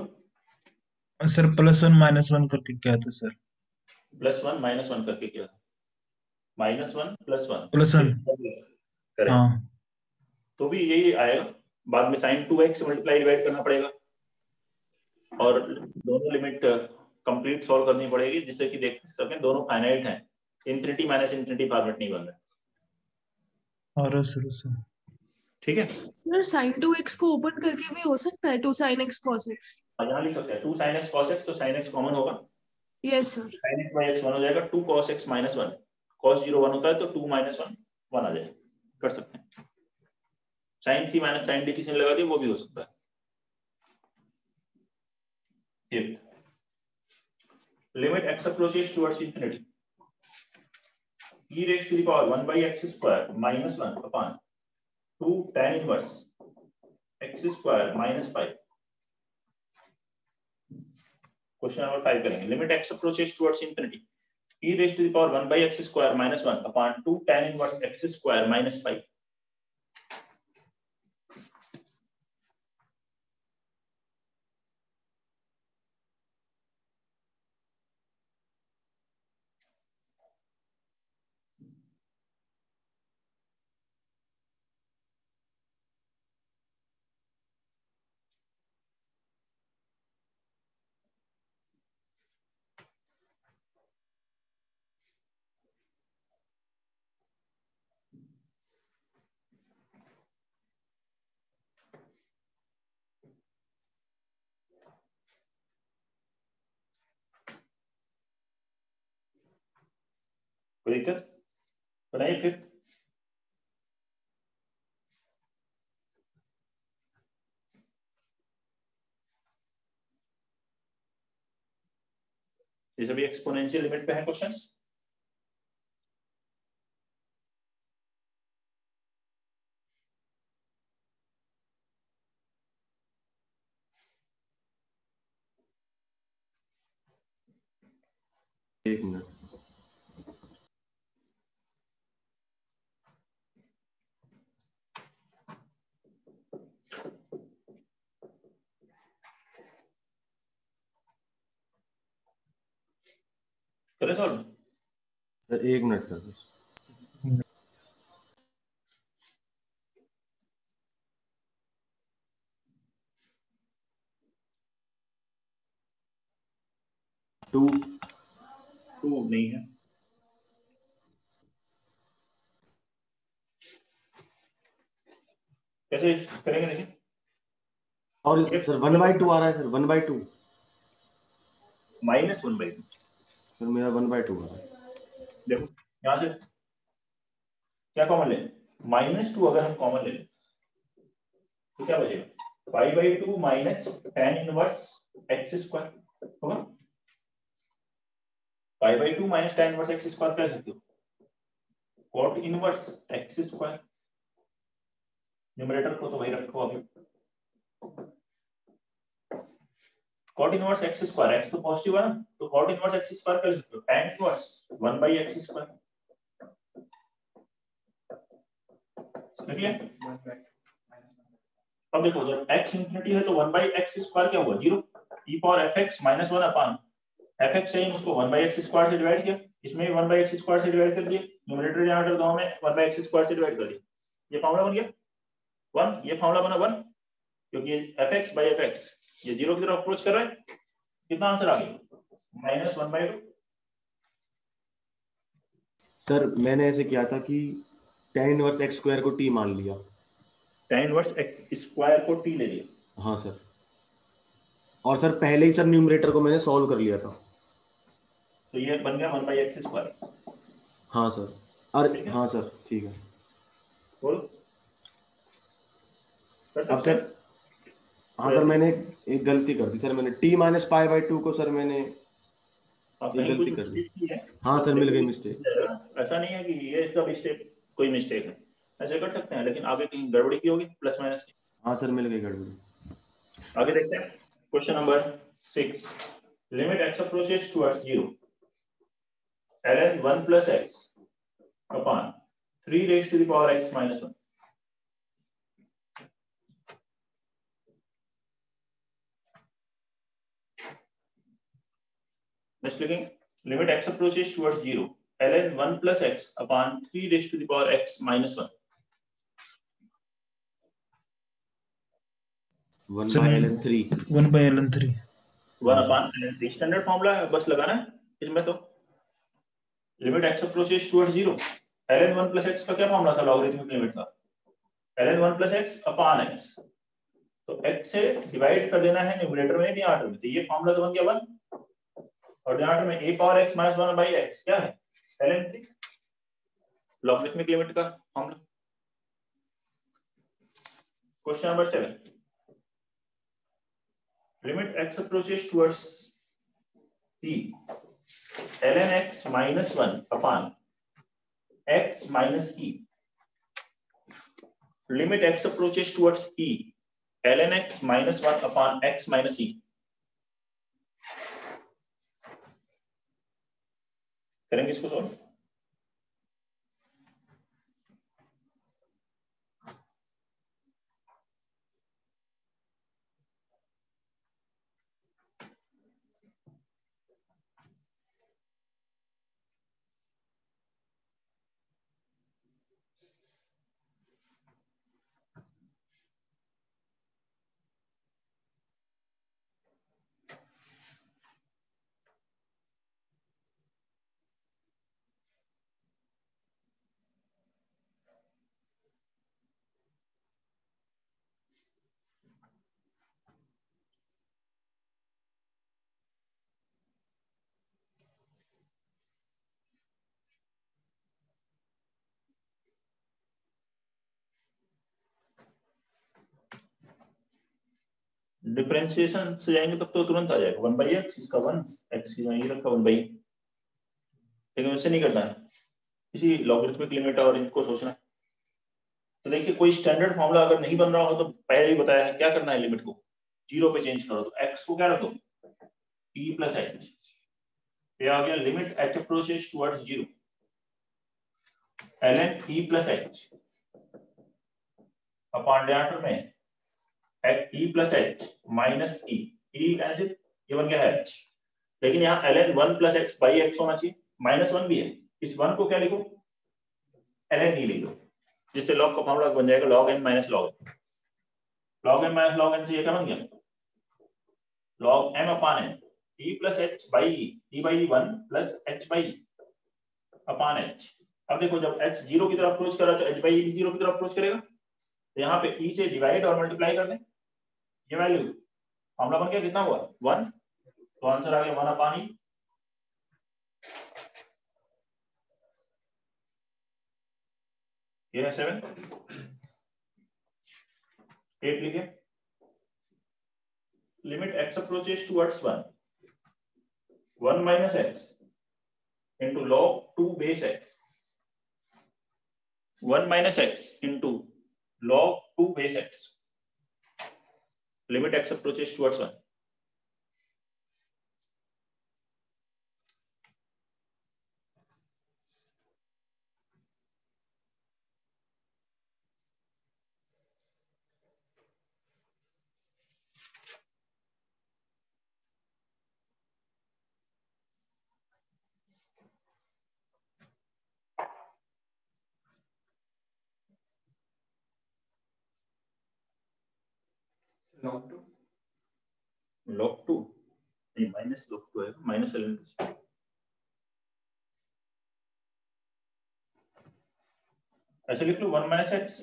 सर +1 -1 करके क्या था सर, +1 -1 करके किया था, -1 +1 +1 करें हाँ तो भी यही आएगा, बाद में sin 2x मल्टीप्लाई डिवाइड करना पड़ेगा और दोनों लिमिट कंप्लीट सॉल्व करनी पड़ेगी जिससे कि देख सकें दोनों फाइनाइट हैं, इंफिनिटी माइनस इंफिनिटी फॉर्मेट नहीं बन रहा है। और सर ठीक है सर sin 2x को ओपन करके भी हो सकता है 2 sin x cos x। यहाँ लिख सकते हैं 2 sin x cos x, तो sin x कॉमन होगा, yes sir. sin x by x 1 हो जाएगा, 2 cos x माइनस 1, cos 0 1 होता है तो 2 माइनस 1 1 आ जाएगा, कर सकते हैं। sin c minus sin d किसी ने लगा दिया वो भी हो सकता है। Limit x approaches towards infinity e raised to the power 1 by x square minus 1 upon 2 tan inverse x square minus 5 question number 5 करेंगे। Limit x approaches towards infinity e raised to the power 1 by x square minus 1 upon 2 tan inverse x square minus 5. कोई दिक्कत बनाइए फिर। ये सभी exponential limit पे है questions. एक मिनट। करें सॉल्व? सर एक मिनट सर। 2 नहीं है। कैसे करेंगे देखिए। और सर 1/2 आ रहा है सर, 1/2 माइनस 1/2 सर, मेरा 1/2 आ रहा है। देखो यहां से क्या कॉमन ले, -2 अगर हम कॉमन ले लें तो क्या बचेगा, 5/2 minus tan inverse x square होगा। 5/2 minus tan inverse x square कह सकते हो, cot inverse x square. Numerator को तो वही रखो अभी, cot inverse x square, x तो पॉजिटिव है ना, तो cot इनवर्स x स्क्वायर कर सकते हो, tan इनवर्स 1/x स्क्वायर। ठीक है। अब देखो जब x इंफिनिटी है तो 1/x स्क्वायर क्या हुआ, 0। e पावर fx माइनस 1 अपान fx से उसको 1/x स्क्वायर से डिवाइड किया, इसमें भी 1/x स्क्वायर से डिवाइड कर दिया, न्यूमरेटर डिनोमिनेटर दोनों में 1/x स्क्वायर से डिवाइड कर दिया, ये फार्मूला बन गया 1। ये फार्मूला बना 1 क्योंकि ये fx/fx ये 0 की तरफ अप्रोच कर रहा है। कितना आंसर आ गया, -1/2। सर मैंने ऐसे किया था कि tan इनवर्स x स्क्वायर को t मान लिया। tan इनवर्स x स्क्वायर को t ले लिया। हाँ सर, और सर पहले ही सर न्यूमरेटर को मैंने सॉल्व कर लिया था, तो ये बन गया 1/x स्क्वायर। हाँ सर। अरे हाँ सर ठीक है। बोलो अब सर हाँ सर, मैंने एक गलती कर दी सर, मैंने t माइनस π/2 को सर मैंने गलती कर दी। हाँ सर मिल गई मिस्टेक। ऐसा नहीं है कि ये सब स्टेप कोई मिस्टेक है, ऐसे कर सकते हैं, लेकिन आगे कहीं गड़बड़ी की होगी प्लस माइनस की। हाँ सर मिल गई गड़बड़ी। आगे देखते हैं question number 6। Limit x approaches towards 0 ln 1 plus x upon 3 raised to the power x minus 1। Next लिखेंगे limit x approaches towards 0 ln 1 plus x upon 3 raised to the power x minus 1। 1/ln3 1/ln3 1 upon ln3 standard formula है, बस लगाना है इसमें। तो limit x approaches towards 0 ln 1 plus x का क्या formula था लॉगरिथमिक लिमिट का, ln 1 plus x upon x, तो x से डिवाइड कर देना है न्यूमरेटर में डिनोमिनेटर में, तो ये फॉर्मूला तो बन गया 1, और डिनोमिनेटर में a power x minus 1 by x क्या है, ln3 लॉगरिथमिक लिमिट का formula. Question number 7। Limit x approaches towards e ln x minus 1 upon x minus e। Limit x approaches towards e ln x minus 1 upon x minus e। करेंगे इसको solve. Differentiation से जाएंगे तब तो तुरंत आ जाएगा 1/x, इसका 1 x ये रखा 1/, लेकिन उससे नहीं करना है, इसी लॉगरिथमिक लिमिट और इनको सोचना है। तो देखिए कोई स्टैंडर्ड फॉर्मूला अगर नहीं बन रहा हो तो पहले ही बताया है क्या करना है, लिमिट को 0 पे चेंज करो। तो x को क्या रखो t + h, ये आ गया limit h approaches towards 0 ln e + h upon diameter में e + h minus e, cancel, ये बन गया h। लेकिन यहाँ ln 1 + x/x होना चाहिए, -1 भी है, इस 1 को क्या लिखो ln e लिख दो, जिससे log का फॉर्मूला बन जाएगा log n - log n। log n - log n से ये क्या बन गया log m upon n e + h/e, e/1 + h/e upon h। अब देखो जब h 0 की तरफ अप्रोच कर रहा है तो h/e भी 0 की तरफ अप्रोच करेगा, तो यहाँ पे e से डिवाइड और मल्टीप्लाई कर दें, ये वैल्यू फॉर्मूला बन गया, कितना हुआ 1, तो आंसर आ गया 1/e। ये है 7, 8 लिखे, limit x approaches towards 1 - x into log 2 base x, 1 - x into log 2 base x, limit x approaches towards 1। log 2 नहीं माइनस log 2 है, माइनस ln 2। ऐसे लिख लो 1 - x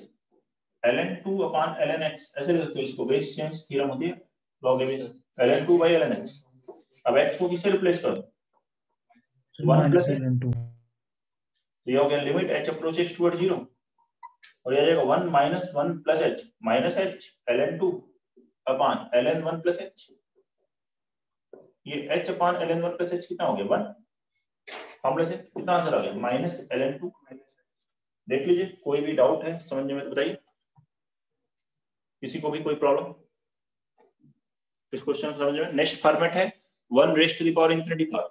ln 2 upon ln x, ऐसे लिख सकते हो इसको, बेस चेंज थ्योरम होती है log a base ln 2/ln x। अब x को किससे रिप्लेस कर दो 1 + ln 2, ये हो गया लिमिट h अप्रोचेस टुवर्ड 0, और ये आ जाएगा 1 - 1 + h minus h ln 2 upon ln 1 + h। ये h अपॉन ln 1 + h कितना हो गया 1, फॉर्मूले से कितना आंसर आ गया -ln 2। देख लीजिए, कोई भी डाउट है समझने में तो बताइए, किसी को भी कोई प्रॉब्लम इस क्वेश्चन समझने में। नेक्स्ट फॉर्मेट है 1 raised to the power infinity power।